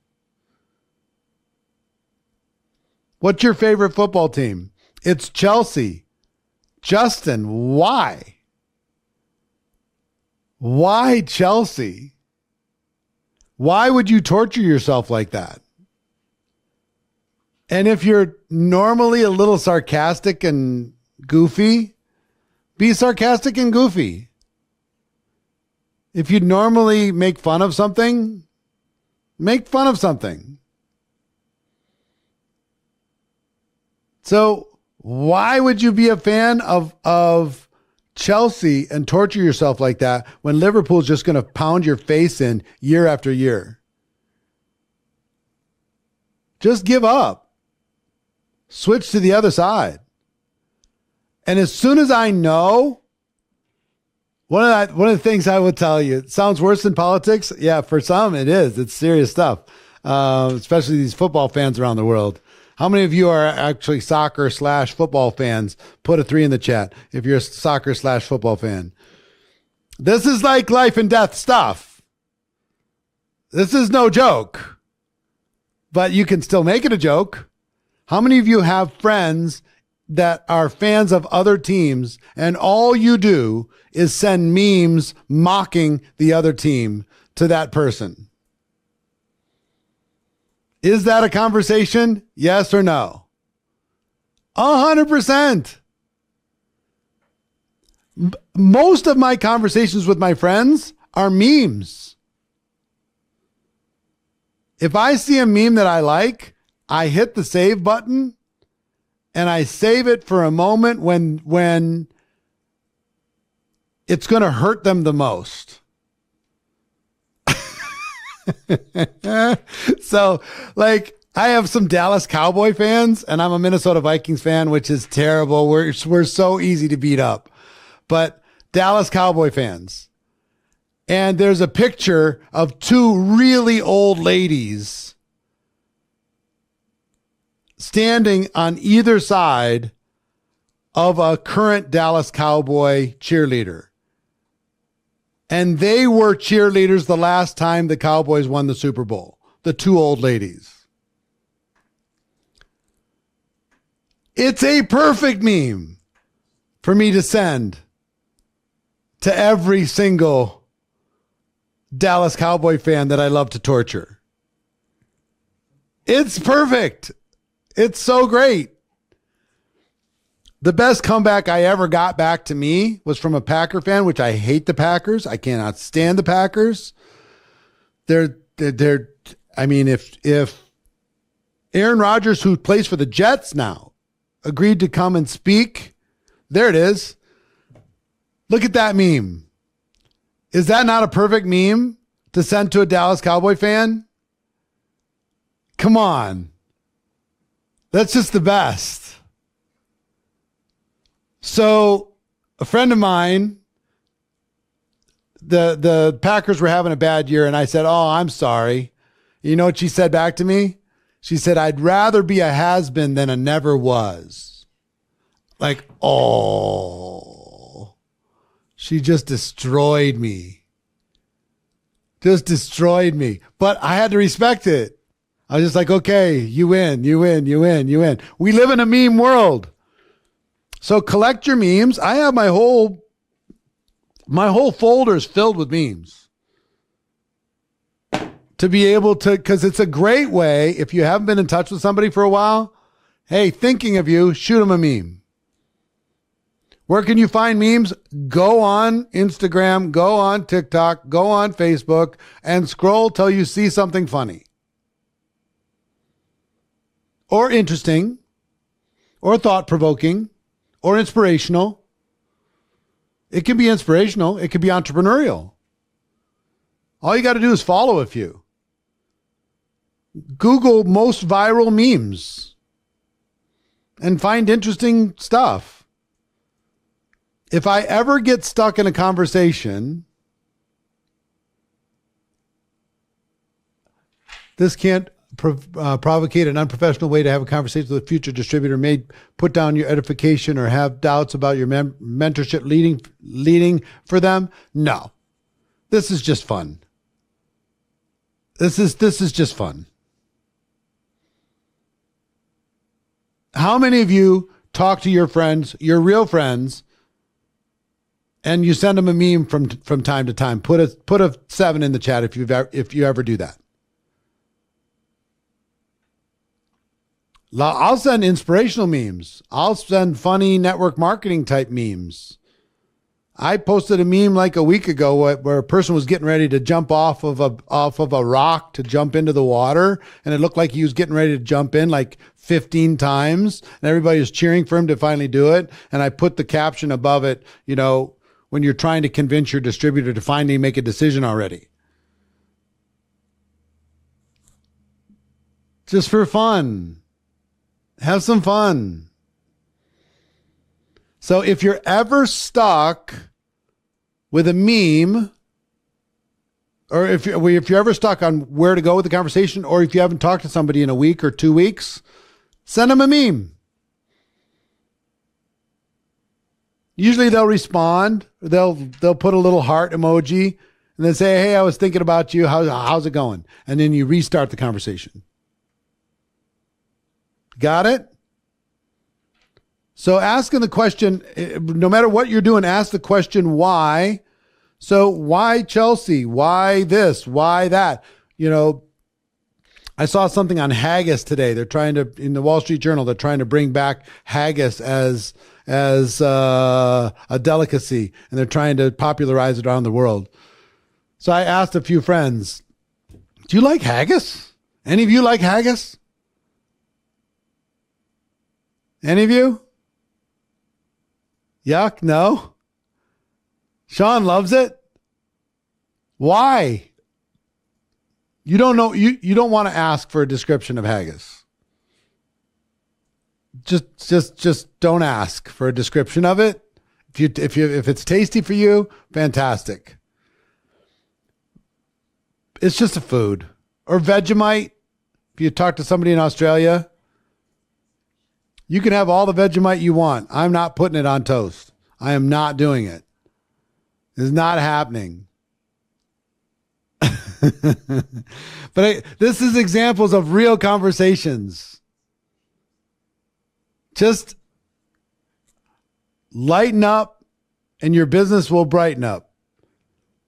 What's your favorite football team? It's Chelsea. Justin, why? Why Chelsea? Why would you torture yourself like that? And if you're normally a little sarcastic and goofy, be sarcastic and goofy. If you normally make fun of something, make fun of something. So why would you be a fan of Chelsea and torture yourself like that when Liverpool's just going to pound your face in year after year? Just give up. Switch to the other side. And as soon as I know, one of the things I would tell you, it sounds worse than politics. Yeah, for some it is. It's serious stuff, especially these football fans around the world. How many of you are actually soccer/football fans? Put a 3 in the chat if you're a soccer/football fan. This is like life and death stuff. This is no joke, but you can still make it a joke. How many of you have friends that are fans of other teams and all you do is send memes mocking the other team to that person? Is that a conversation? Yes or no? 100%. Most of my conversations with my friends are memes. If I see a meme that I like, I hit the save button and I save it for a moment when it's going to hurt them the most. So, like, I have some Dallas Cowboy fans, and I'm a Minnesota Vikings fan, which is terrible. We're so easy to beat up. But Dallas Cowboy fans. And there's a picture of 2 really old ladies standing on either side of a current Dallas Cowboy cheerleader. And they were cheerleaders the last time the Cowboys won the Super Bowl. The 2 old ladies. It's a perfect meme for me to send to every single Dallas Cowboy fan that I love to torture. It's perfect. It's so great. The best comeback I ever got back to me was from a Packer fan, which I hate the Packers. I cannot stand the Packers. I mean, if Aaron Rodgers, who plays for the Jets now, agreed to come and speak, there it is. Look at that meme. Is that not a perfect meme to send to a Dallas Cowboy fan? Come on. That's just the best. So a friend of mine, the Packers were having a bad year, and I said, "Oh, I'm sorry." You know what she said back to me? She said, "I'd rather be a has-been than a never was." Like, oh, she just destroyed me. Just destroyed me. But I had to respect it. I was just like, okay, you win, you win, you win, you win. We live in a meme world. So collect your memes. I have my whole folder is filled with memes. To be able to, because it's a great way, if you haven't been in touch with somebody for a while, hey, thinking of you, shoot them a meme. Where can you find memes? Go on Instagram, go on TikTok, go on Facebook, and scroll till you see something funny. Or interesting, or thought-provoking, or inspirational. It can be inspirational. It can be entrepreneurial. All you got to do is follow a few. Google most viral memes and find interesting stuff. If I ever get stuck in a conversation, this can't provocate an unprofessional way to have a conversation with a future distributor. May put down your edification or have doubts about your mentorship leading for them. No, this is just fun. This is just fun. How many of you talk to your friends, your real friends, and you send them a meme from time to time? Put a 7 in the chat if you ever do that. I'll send inspirational memes. I'll send funny network marketing type memes. I posted a meme like a week ago where a person was getting ready to jump off of a rock to jump into the water, and it looked like he was getting ready to jump in like 15 times, and everybody was cheering for him to finally do it. And I put the caption above it, you know, when you're trying to convince your distributor to finally make a decision already. Just for fun. Have some fun. So if you're ever stuck with a meme, or if you're ever stuck on where to go with the conversation, or if you haven't talked to somebody in a week or 2 weeks, send them a meme. Usually they'll respond. They'll put a little heart emoji and then say, "Hey, I was thinking about you. How's it going?" And then you restart the conversation. Got it? So asking the question, no matter what you're doing, ask the question, why? So why Chelsea? Why this? Why that? You know, I saw something on haggis today. They're trying to, in the Wall Street Journal, they're trying to bring back haggis as a delicacy, and they're trying to popularize it around the world. So I asked a few friends, do you like haggis? Any of you like haggis? Any of you? Yuck, no? Sean loves it. Why? You don't know, you don't want to ask for a description of haggis. Just don't ask for a description of it. If it's tasty for you, fantastic. It's just a food. Or Vegemite. If you talk to somebody in Australia, you can have all the Vegemite you want. I'm not putting it on toast. I am not doing it. It's not happening. But this is examples of real conversations. Just lighten up and your business will brighten up.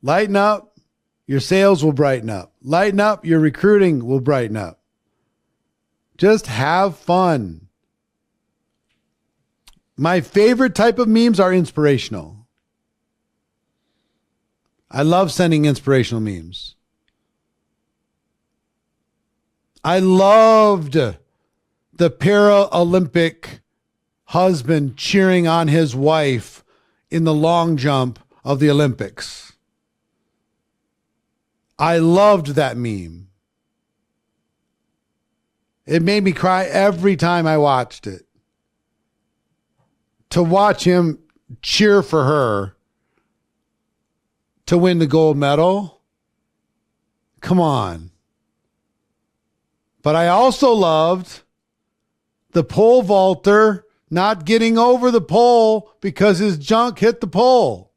Lighten up, your sales will brighten up. Lighten up, your recruiting will brighten up. Just have fun. My favorite type of memes are inspirational. I love sending inspirational memes. I loved the Paralympic husband cheering on his wife in the long jump of the Olympics. I loved that meme. It made me cry every time I watched it. To watch him cheer for her to win the gold medal. Come on. But I also loved the pole vaulter not getting over the pole because his junk hit the pole.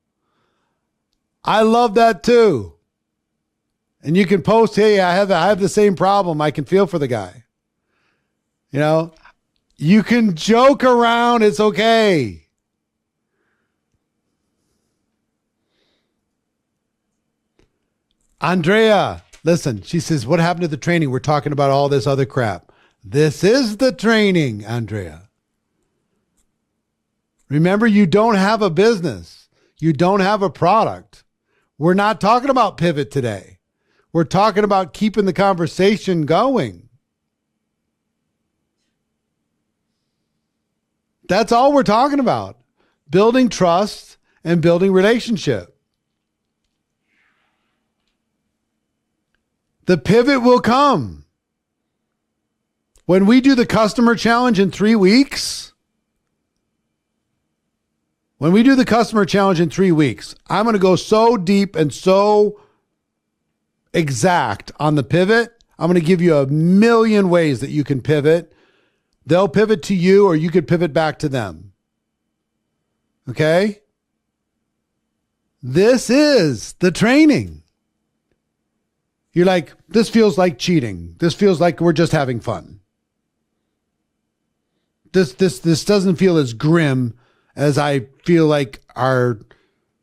I love that too. And you can post, hey, I have the same problem. I can feel for the guy. You know, you can joke around. It's okay. Andrea, listen, she says, what happened to the training? We're talking about all this other crap. This is the training, Andrea. Remember, you don't have a business. You don't have a product. We're not talking about pivot today. We're talking about keeping the conversation going. That's all we're talking about. Building trust and building relationship. The pivot will come. When we do the customer challenge in 3 weeks, I'm going to go so deep and so exact on the pivot. I'm going to give you a million ways that you can pivot. They'll pivot to you or you could pivot back to them. Okay? This is the training. You're like, this feels like cheating. This feels like we're just having fun. This doesn't feel as grim as I feel like our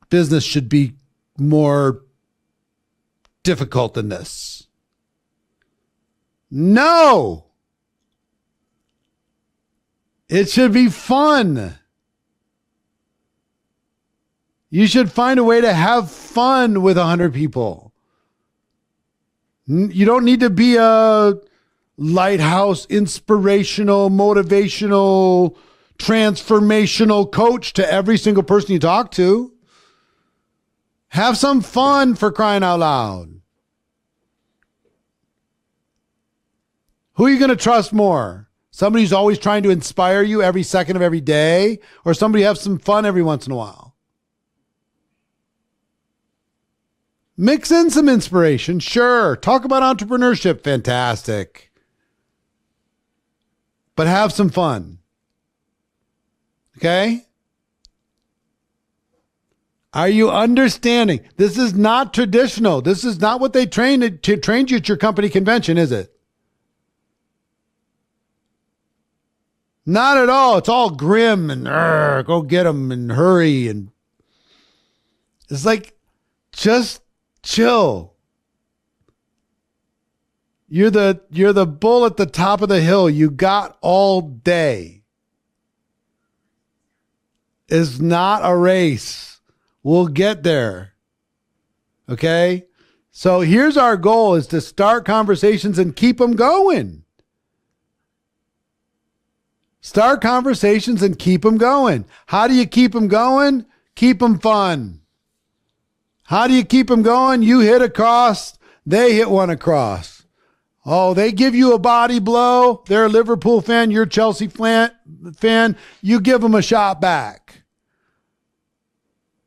business should be more difficult than this. No! It should be fun. You should find a way to have fun with 100 people. You don't need to be a lighthouse, inspirational, motivational, transformational coach to every single person you talk to. Have some fun, for crying out loud. Who are you going to trust more? Somebody who's always trying to inspire you every second of every day, or somebody who have some fun every once in a while? Mix in some inspiration, sure. Talk about entrepreneurship, fantastic. But have some fun. Okay? Are you understanding? This is not traditional. This is not what they trained you at your company convention, is it? Not at all. It's all grim and go get them and hurry. And it's like, just chill. You're the bull at the top of the hill. You got all day. It's not a race. We'll get there. Okay? So here's our goal, is to start conversations and keep them going. Start conversations and keep them going. How do you keep them going? Keep them fun. How do you keep them going? You hit across, they hit one across. Oh, they give you a body blow. They're a Liverpool fan. You're a Chelsea fan. You give them a shot back.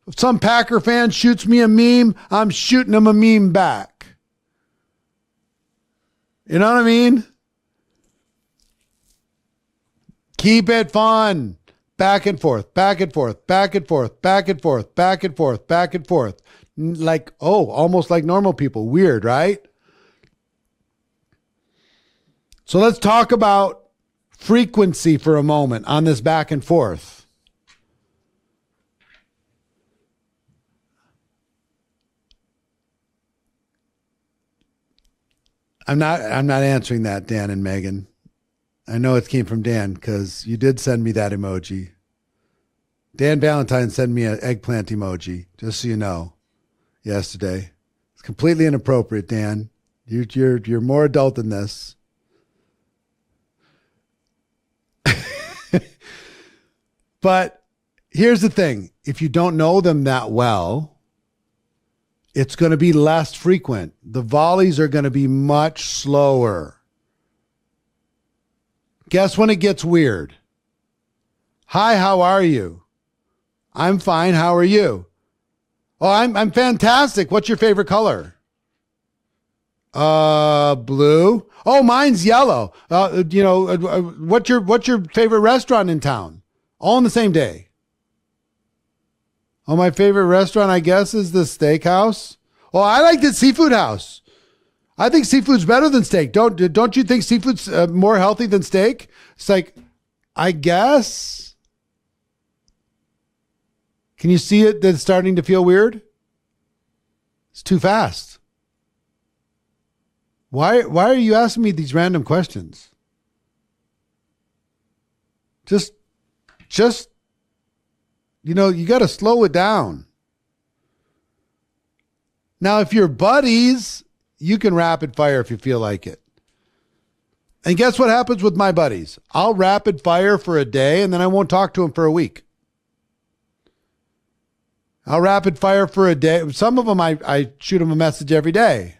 If some Packer fan shoots me a meme, I'm shooting them a meme back. You know what I mean? Keep it fun. Back and forth, back and forth, back and forth, back and forth, back and forth, back and forth. Like, almost like normal people. Weird, right? So let's talk about frequency for a moment on this back and forth. I'm not answering that, Dan and Megan. I know it came from Dan because you did send me that emoji. Dan Valentine sent me an eggplant emoji, just so you know, yesterday. It's completely inappropriate, Dan. You're more adult than this. But here's the thing. If you don't know them that well, it's going to be less frequent. The volleys are going to be much slower. Guess when it gets weird? Hi, how are you? I'm fine. How are you? Oh, I'm fantastic. What's your favorite color? Blue. Oh, mine's yellow. What's your favorite restaurant in town? All in the same day. Oh, my favorite restaurant, I guess, is the steakhouse. Oh, I like the seafood house. I think seafood's better than steak. Don't you think seafood's more healthy than steak? It's like, I guess. Can you see it? That's starting to feel weird. It's too fast. Why are you asking me these random questions? Just, you got to slow it down. Now, if you're buddies, you can rapid fire if you feel like it. And guess what happens with my buddies? I'll rapid fire for a day and then I won't talk to them for a week. I'll rapid fire for a day. Some of them, I shoot them a message every day.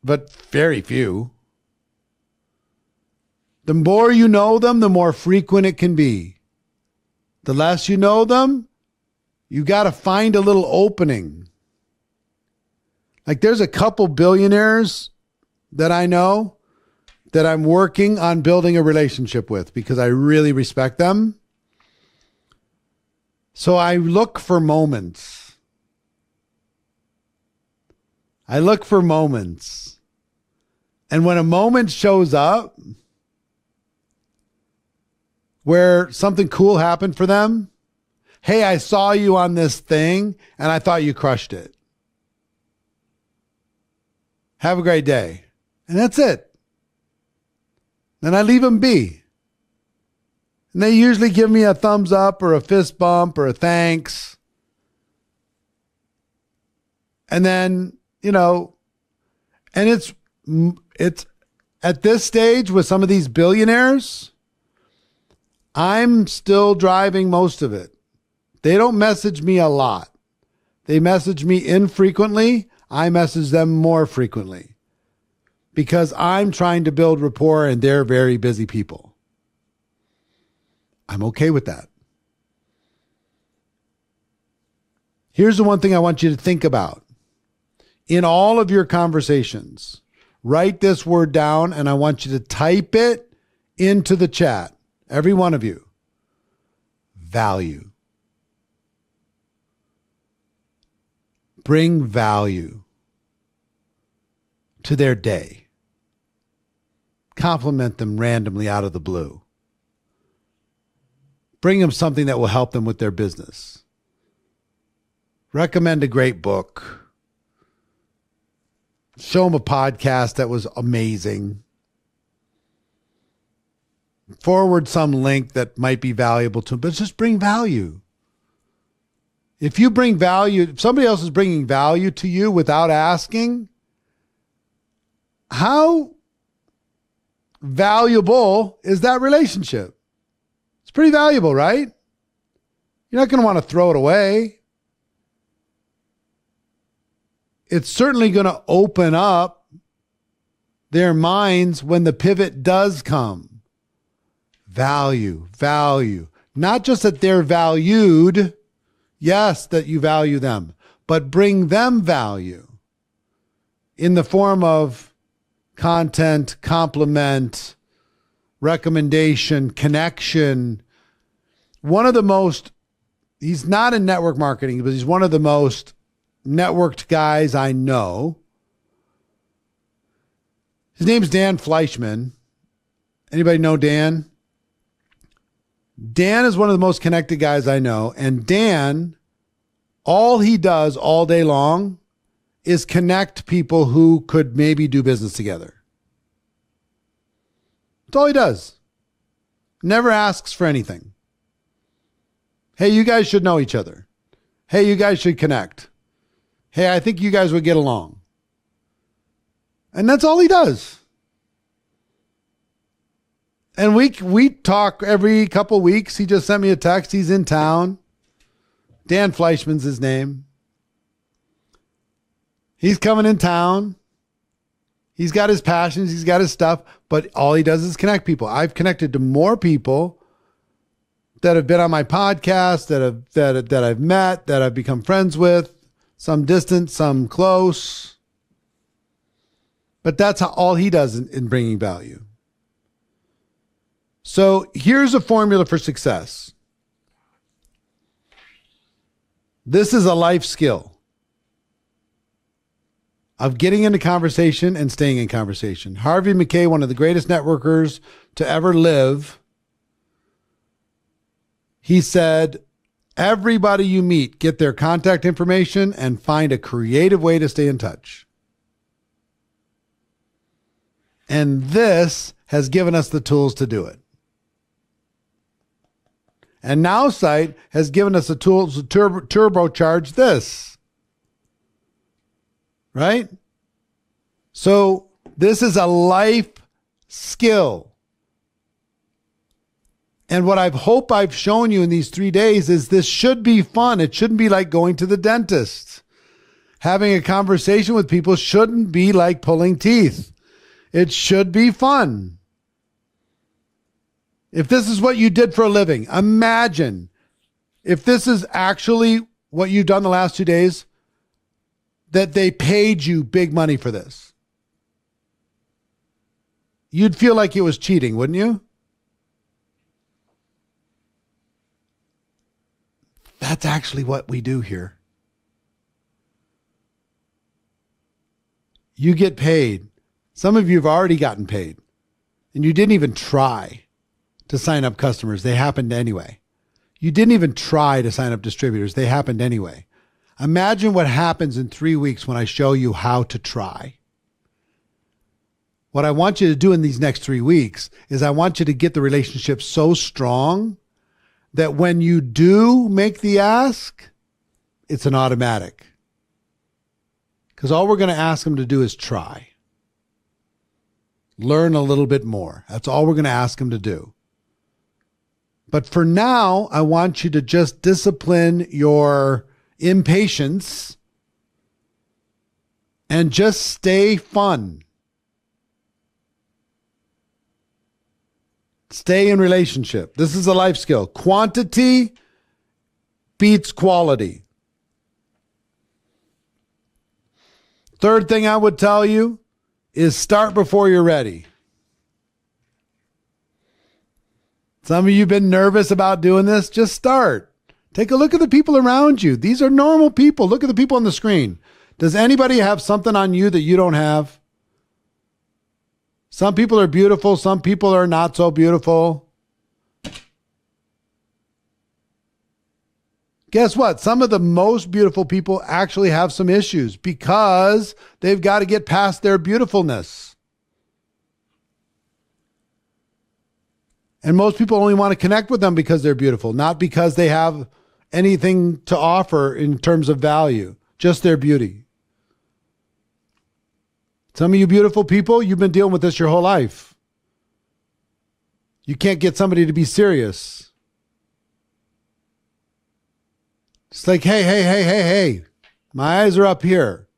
But very few. The more you know them, the more frequent it can be. The less you know them, you got to find a little opening. Like there's a couple billionaires that I know that I'm working on building a relationship with because I really respect them. So I look for moments. And when a moment shows up where something cool happened for them, hey, I saw you on this thing and I thought you crushed it. Have a great day. And that's it. Then I leave them be. And they usually give me a thumbs up or a fist bump or a thanks. And then, and it's at this stage with some of these billionaires, I'm still driving most of it. They don't message me a lot. They message me infrequently. I message them more frequently because I'm trying to build rapport and they're very busy people. I'm okay with that. Here's the one thing I want you to think about. In all of your conversations, write this word down and I want you to type it into the chat. Every one of you. Value. Bring value to their day. Compliment them randomly out of the blue. Bring them something that will help them with their business. Recommend a great book. Show them a podcast that was amazing. Forward some link that might be valuable to them, but just bring value. If you bring value, if somebody else is bringing value to you without asking, how valuable is that relationship? It's pretty valuable, right? You're not going to want to throw it away. It's certainly going to open up their minds when the pivot does come. Value. Not just that they're valued. Yes, that you value them, but bring them value in the form of content, compliment, recommendation, connection. He's not in network marketing, but he's one of the most networked guys I know. His name's Dan Fleischman. Anybody know Dan? Dan is one of the most connected guys I know. And Dan, all he does all day long is connect people who could maybe do business together. That's all he does. Never asks for anything. Hey, you guys should know each other. Hey, you guys should connect. Hey, I think you guys would get along. And that's all he does. And we talk every couple weeks. He just sent me a text. He's in town. Dan Fleischman's his name. He's coming in town. He's got his passions. He's got his stuff. But all he does is connect people. I've connected to more people that have been on my podcast, that I've met, that I've become friends with, some distant, some close. But that's all he does in bringing value. So here's a formula for success. This is a life skill of getting into conversation and staying in conversation. Harvey Mackay, one of the greatest networkers to ever live, he said, everybody you meet, get their contact information and find a creative way to stay in touch. And this has given us the tools to do it. And NowSite has given us the tools to turbocharge this. Right? So this is a life skill. And what I've shown you in these 3 days is this should be fun. It shouldn't be like going to the dentist. Having a conversation with people shouldn't be like pulling teeth. It should be fun. If this is what you did for a living, imagine if this is actually what you've done the last 2 days, that they paid you big money for this. You'd feel like it was cheating, wouldn't you? That's actually what we do here. You get paid. Some of you have already gotten paid, and you didn't even try to sign up customers. They happened anyway. You didn't even try to sign up distributors. They happened anyway. Imagine what happens in 3 weeks when I show you how to try. What I want you to do in these next 3 weeks is I want you to get the relationship so strong that when you do make the ask, it's an automatic. Because all we're going to ask them to do is try. Learn a little bit more. That's all we're going to ask them to do. But for now, I want you to just discipline your impatience and just stay fun. Stay in relationship. This is a life skill. Quantity beats quality. Third thing I would tell you is start before you're ready. Some of you have been nervous about doing this. Just start. Take a look at the people around you. These are normal people. Look at the people on the screen. Does anybody have something on you that you don't have? Some people are beautiful. Some people are not so beautiful. Guess what? Some of the most beautiful people actually have some issues because they've got to get past their beautifulness. And most people only want to connect with them because they're beautiful, not because they have anything to offer in terms of value, just their beauty. Some of you beautiful people, you've been dealing with this your whole life. You can't get somebody to be serious. It's like, hey, my eyes are up here.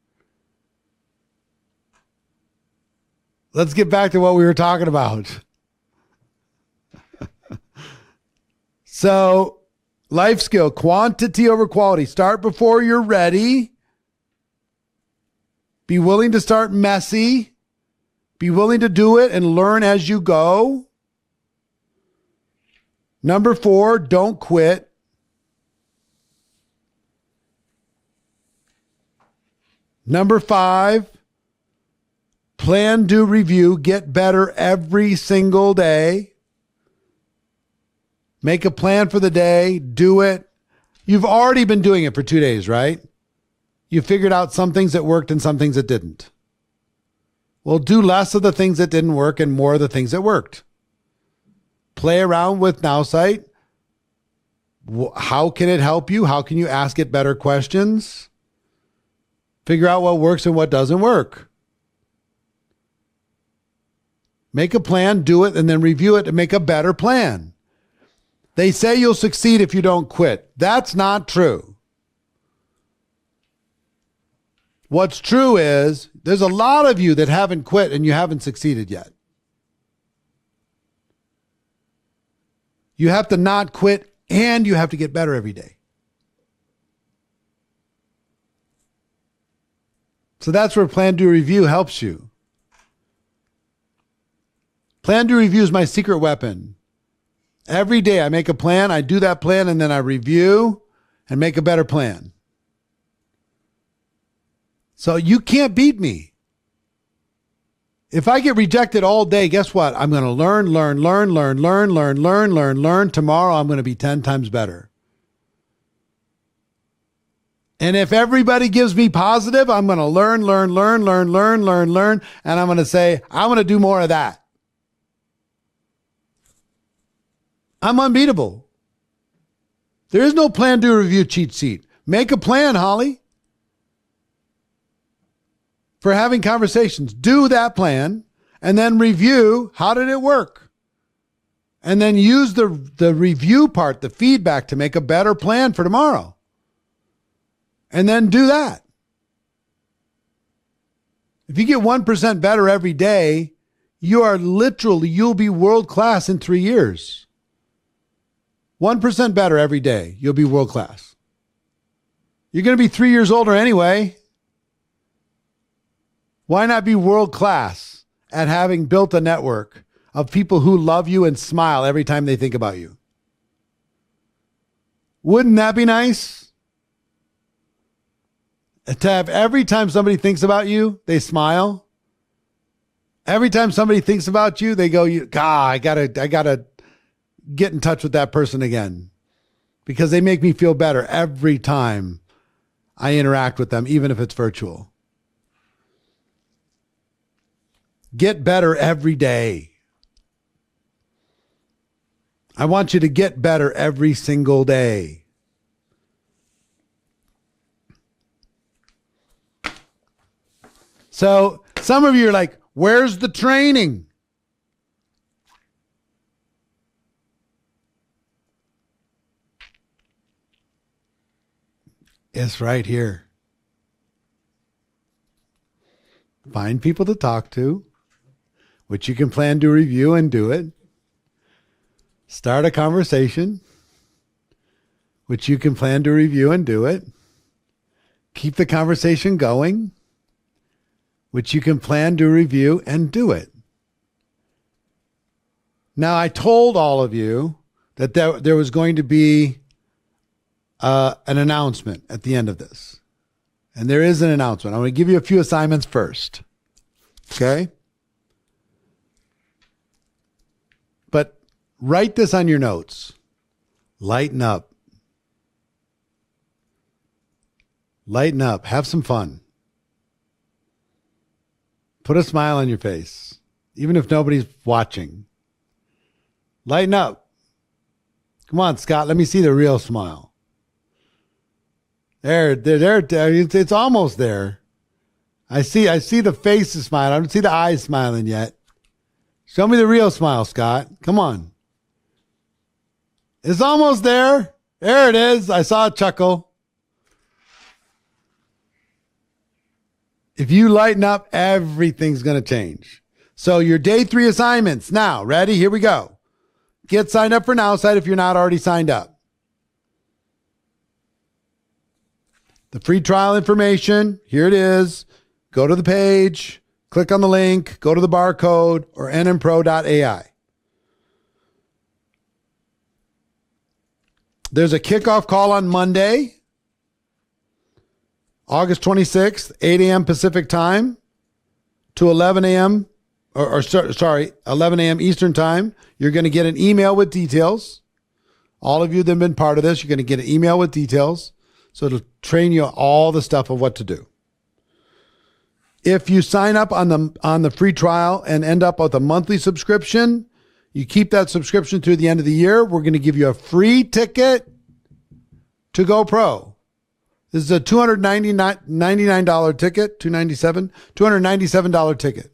Let's get back to what we were talking about. So, life skill, quantity over quality. Start before you're ready. Be willing to start messy. Be willing to do it and learn as you go. Number 4, don't quit. Number 5, plan, do, review, get better every single day. Make a plan for the day, do it. You've already been doing it for 2 days, right? You figured out some things that worked and some things that didn't. Well, do less of the things that didn't work and more of the things that worked. Play around with NowSite. How can it help you? How can you ask it better questions? Figure out what works and what doesn't work. Make a plan, do it, and then review it and make a better plan. They say you'll succeed if you don't quit. That's not true. What's true is there's a lot of you that haven't quit and you haven't succeeded yet. You have to not quit and you have to get better every day. So that's where Plan, Do, Review helps you. Plan, Do, Review is my secret weapon. Every day I make a plan, I do that plan, and then I review and make a better plan. So you can't beat me. If I get rejected all day, guess what? I'm going to learn. Tomorrow I'm going to be 10 times better. And if everybody gives me positive, I'm going to learn. And I'm going to say, I'm going to do more of that. I'm unbeatable. There is no Plan, Do, Review cheat sheet. Make a plan, Holly, for having conversations. Do that plan and then review. How did it work? And then use the review part, the feedback, to make a better plan for tomorrow. And then do that. If you get 1% better every day, you'll be world class in 3 years. 1% better every day, you'll be world class. You're going to be 3 years older anyway. Why not be world class at having built a network of people who love you and smile every time they think about you? Wouldn't that be nice? To have every time somebody thinks about you, they smile. Every time somebody thinks about you, they go, God, I gotta get in touch with that person again, because they make me feel better every time I interact with them, even if it's virtual. Get better every day. I want you to get better every single day. So some of you are like, where's the training? It's right here. Find people to talk to, which you can plan, do, review, and do it. Start a conversation, which you can plan to review and do it. Keep the conversation going, which you can plan, do, review, and do it. Now, I told all of you that there was going to be an announcement at the end of this. And there is an announcement. I'm going to give you a few assignments first. Okay? But write this on your notes. Lighten up. Lighten up. Have some fun. Put a smile on your face, even if nobody's watching. Lighten up. Come on, Scott. Let me see the real smile. There. It's almost there. I see the face is smiling. I don't see the eyes smiling yet. Show me the real smile, Scott. Come on. It's almost there. There it is. I saw a chuckle. If you lighten up, everything's going to change. So your day 3 assignments. Now, ready? Here we go. Get signed up for NowSite if you're not already signed up. The free trial information, here it is. Go to the page, click on the link, go to the barcode, or nmpro.ai. There's a kickoff call on Monday, August 26th, 8 a.m. Pacific time to 11 a.m. 11 a.m. Eastern time. You're going to get an email with details. All of you that have been part of this, you're going to get an email with details. So it'll train you all the stuff of what to do. If you sign up on the free trial and end up with a monthly subscription, You keep that subscription through the end of the year. We're going to give you a free ticket to Go Pro. This is a $299 ticket, $297 ticket.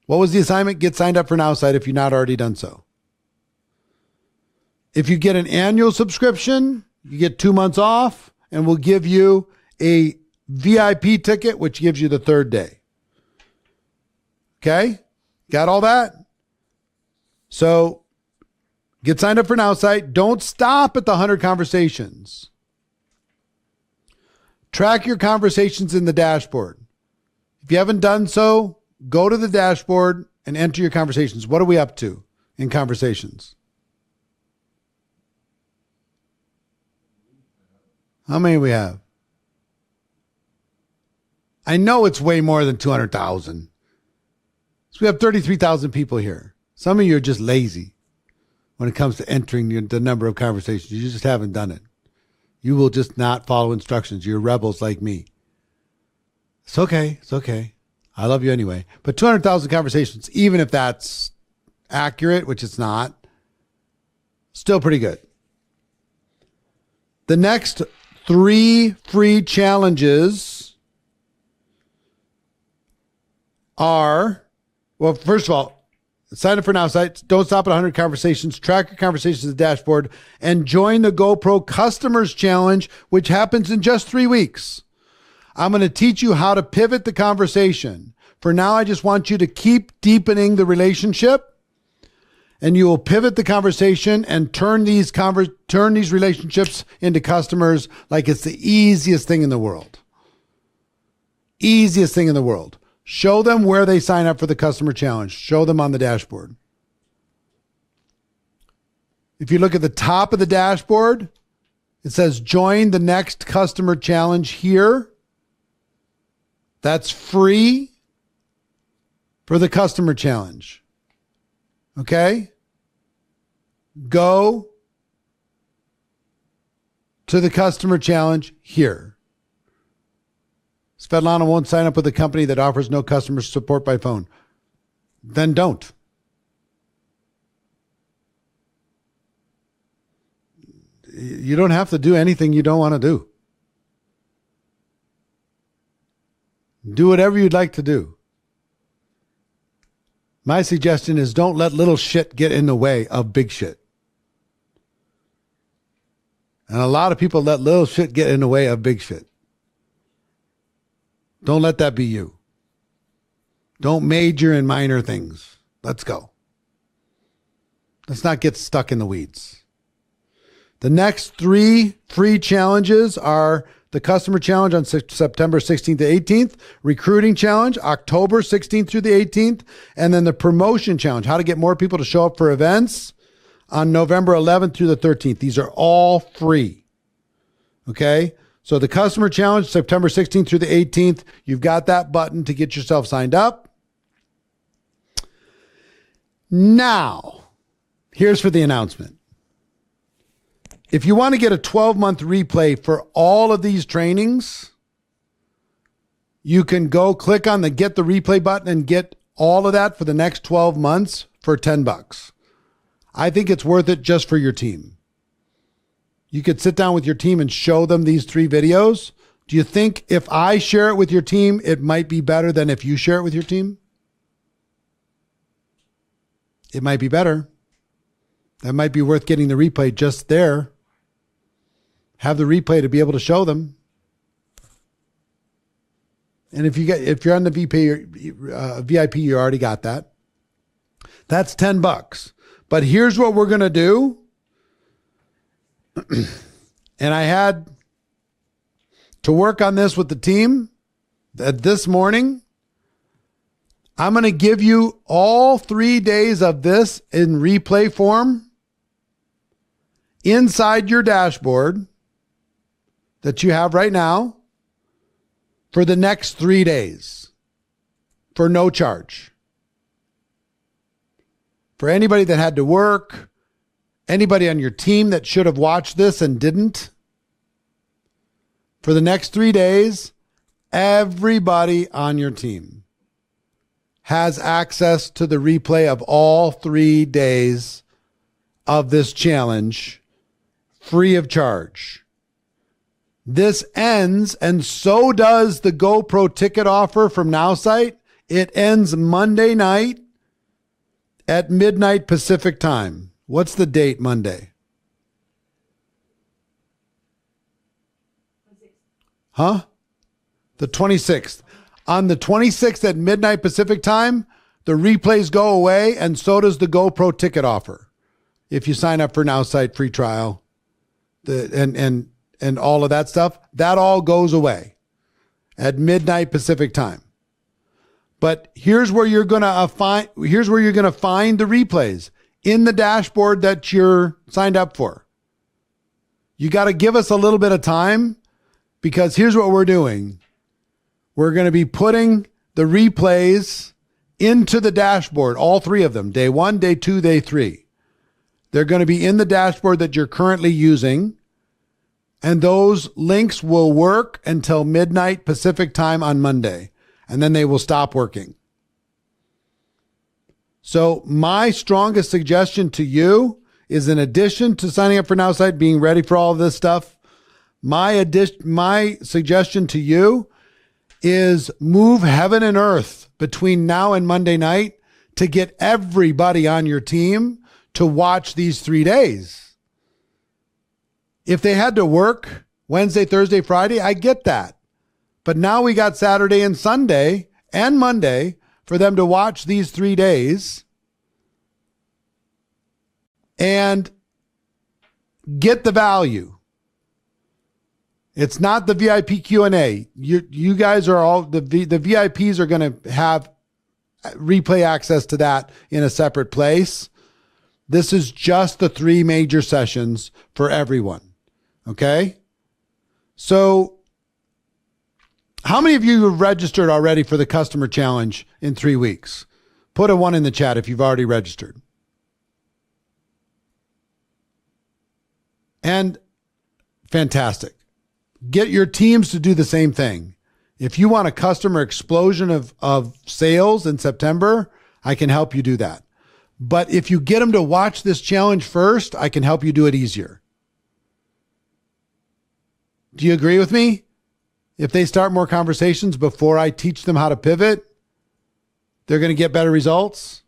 What was the assignment? Get signed up for NowSite if you've not already done so. If you get an annual subscription, you get 2 months off, and we'll give you a VIP ticket, which gives you the third day. Okay? Got all that? So get signed up for NowSite. Don't stop at the 100 conversations. Track your conversations in the dashboard. If you haven't done so, go to the dashboard and enter your conversations. What are we up to in conversations? How many we have? I know it's way more than 200,000. So we have 33,000 people here. Some of you are just lazy when it comes to entering the number of conversations. You just haven't done it. You will just not follow instructions. You're rebels like me. It's okay. It's okay. I love you anyway. But 200,000 conversations, even if that's accurate, which it's not, still pretty good. The next 3 free challenges are, well, first of all, sign up for NowSite. Don't stop at 100 conversations. Track your conversations in the dashboard and join the GoPro Customers Challenge, which happens in just 3 weeks. I'm going to teach you how to pivot the conversation. For now, I just want you to keep deepening the relationship, and you will pivot the conversation and turn these relationships into customers like it's the easiest thing in the world. Easiest thing in the world. Show them where they sign up for the customer challenge. Show them on the dashboard. If you look at the top of the dashboard, it says join the next customer challenge here. That's free for the customer challenge. Okay? Go to the customer challenge here. Svetlana won't sign up with a company that offers no customer support by phone. Then don't. You don't have to do anything you don't want to do. Do whatever you'd like to do. My suggestion is don't let little shit get in the way of big shit. And a lot of people let little shit get in the way of big shit. Don't let that be you. Don't major in minor things. Let's go. Let's not get stuck in the weeds. The next 3 free challenges are the customer challenge on September 16th to 18th, recruiting challenge, October 16th through the 18th, and then the promotion challenge, how to get more people to show up for events on November 11th through the 13th. These are all free. Okay? So the customer challenge, September 16th through the 18th, you've got that button to get yourself signed up. Now, here's for the announcement. If you want to get a 12-month replay for all of these trainings, you can go click on the Get the Replay button and get all of that for the next 12 months for $10. I think it's worth it just for your team. You could sit down with your team and show them these 3 videos. Do you think if I share it with your team, it might be better than if you share it with your team? It might be better. That might be worth getting the replay just there. Have the replay to be able to show them. And if you're on the VIP, you already got that. That's $10. But here's what we're going to do. And I had to work on this with the team this morning. I'm going to give you all 3 days of this in replay form inside your dashboard that you have right now for the next 3 days for no charge. For anybody that had to work, anybody on your team that should have watched this and didn't, for the next 3 days, everybody on your team has access to the replay of all 3 days of this challenge free of charge. This ends, and so does the GoPro ticket offer from NowSite. It ends Monday night at midnight Pacific time. What's the date Monday? Huh? The 26th. On the 26th at midnight Pacific time, the replays go away, and so does the GoPro ticket offer. If you sign up for NowSite free trial, and all of that stuff, that all goes away at midnight Pacific time. But here's where you're gonna find the replays in the dashboard that you're signed up for. You got to give us a little bit of time, because here's what we're doing. We're going to be putting the replays into the dashboard, all 3 of them, day 1, day 2, day 3. They're going to be in the dashboard that you're currently using, and those links will work until midnight Pacific time on Monday, and then they will stop working. So my strongest suggestion to you is, in addition to signing up for NowSite, being ready for all of this stuff, my suggestion to you is move heaven and earth between now and Monday night to get everybody on your team to watch these 3 days. If they had to work Wednesday, Thursday, Friday, I get that. But now we got Saturday and Sunday and Monday for them to watch these 3 days and get the value. It's not the VIP Q&A. You guys are all, the VIPs are going to have replay access to that in a separate place. This is just the 3 major sessions for everyone. Okay? So how many of you have registered already for the customer challenge in 3 weeks? Put a 1 in the chat if you've already registered. And fantastic. Get your teams to do the same thing. If you want a customer explosion of sales in September, I can help you do that. But if you get them to watch this challenge first, I can help you do it easier. Do you agree with me? If they start more conversations before I teach them how to pivot, they're going to get better results.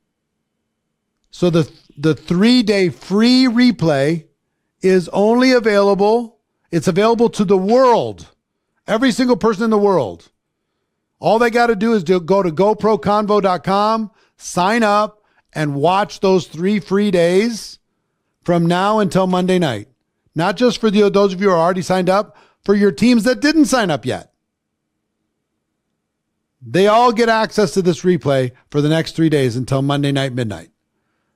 So the 3-day free replay is only available. It's available to the world. Every single person in the world. All they got to do is go to GoProConvo.com, sign up, and watch those 3 free days from now until Monday night. Not just for those of you who are already signed up, for your teams that didn't sign up yet. They all get access to this replay for the next 3 days until Monday night, midnight.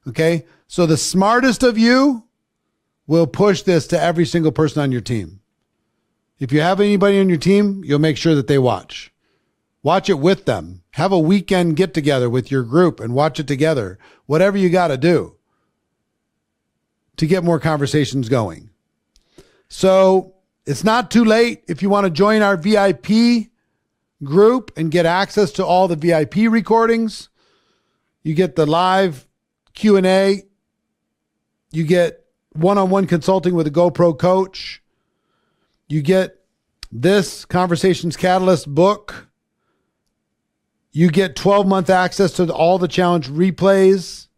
Okay? So the smartest of you will push this to every single person on your team. If you have anybody on your team, you'll make sure that they watch. Watch it with them. Have a weekend get together with your group and watch it together. Whatever you got to do to get more conversations going. So it's not too late if you want to join our VIP group and get access to all the VIP recordings. You get the live Q&A. You get one-on-one consulting with a GoPro coach. You get this Conversations Catalyst book. You get 12-month access to all the challenge replays.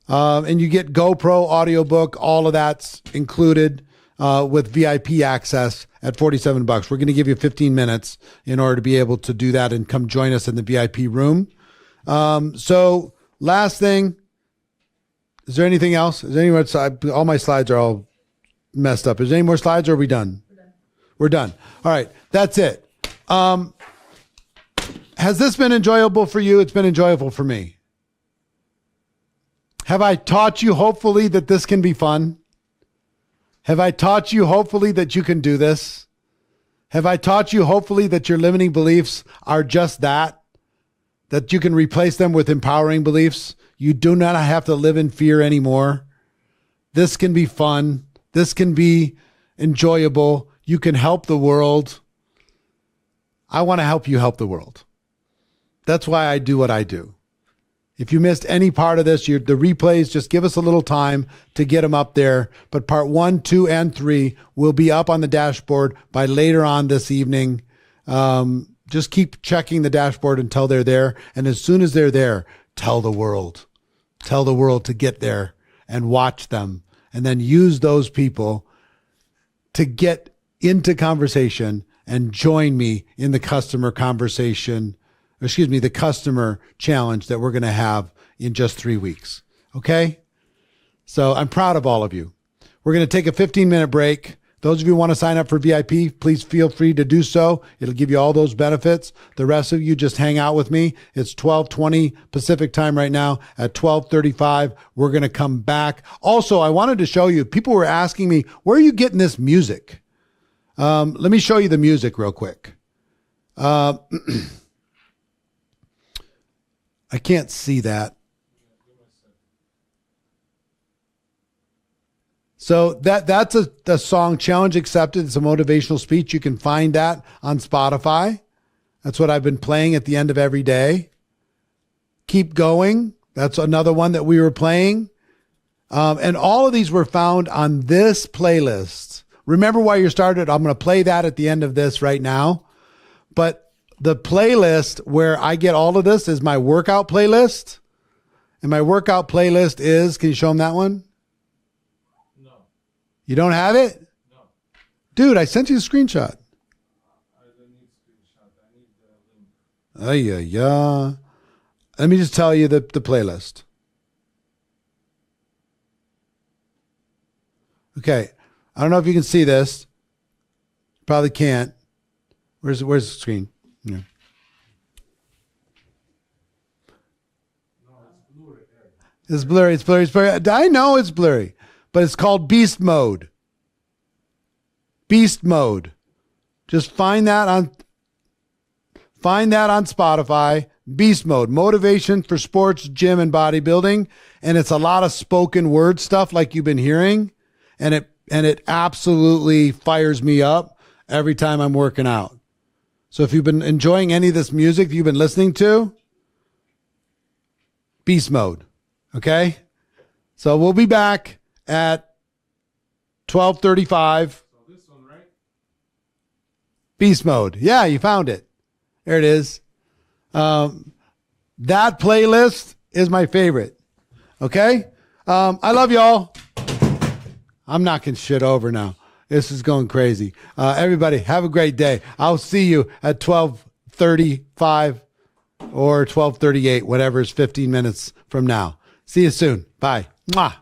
And you get GoPro audiobook. All of that's included with VIP access at $47. We're going to give you 15 minutes in order to be able to do that and come join us in the VIP room. So last thing, is there anything else? Is there any more? All my slides are all messed up. Is there any more slides or are we done? We're done. All right. That's it. Has this been enjoyable for you? It's been enjoyable for me. Have I taught you, hopefully, that this can be fun? Have I taught you, hopefully, that you can do this? Have I taught you, hopefully, that your limiting beliefs are just that you can replace them with empowering beliefs? You do not have to live in fear anymore. This can be fun. This can be enjoyable. You can help the world. I want to help you help the world. That's why I do what I do. If you missed any part of this, the replays, just give us a little time to get them up there. But part 1, 2, and 3 will be up on the dashboard by later on this evening. Just keep checking the dashboard until they're there. And as soon as they're there, tell the world to get there and watch them, and then use those people to get into conversation and join me in the customer conversation, the customer challenge that we're going to have in just 3 weeks. Okay. So I'm proud of all of you. We're going to take a 15-minute break. Those of you who want to sign up for VIP, please feel free to do so. It'll give you all those benefits. The rest of you just hang out with me. It's 12:20 Pacific time right now. At 12:35, we're going to come back. Also, I wanted to show you, people were asking me, where are you getting this music? Let me show you the music real quick. I can't see that. So that's a song, Challenge Accepted. It's a motivational speech. You can find that on Spotify. That's what I've been playing at the end of every day. Keep Going. That's another one that we were playing. And all of these were found on this playlist. Remember why you started? I'm going to play that at the end of this right now. But the playlist where I get all of this is my workout playlist. And my workout playlist is, can you show them that one? You don't have it? No. Dude, I sent you a screenshot. I don't need screenshot. I need the link. Yeah. Let me just tell you the playlist. Okay. I don't know if you can see this. Probably can't. Where's the screen? Yeah. No, it's blurry. It's blurry. I know it's blurry. But it's called Beast Mode. Beast Mode. Just find that on Spotify. Beast Mode. Motivation for sports, gym, and bodybuilding. And it's a lot of spoken word stuff like you've been hearing. And it absolutely fires me up every time I'm working out. So if you've been enjoying any of this music that you've been listening to, Beast Mode. Okay? So we'll be back at 12:35. So this one, right? Beast Mode. Yeah, you found it. There it is. That playlist is my favorite. Okay? I love y'all. I'm knocking shit over now. This is going crazy. Everybody, have a great day. I'll see you at 12:35 or 12:38, whatever is 15 minutes from now. See you soon. Bye. Mwah.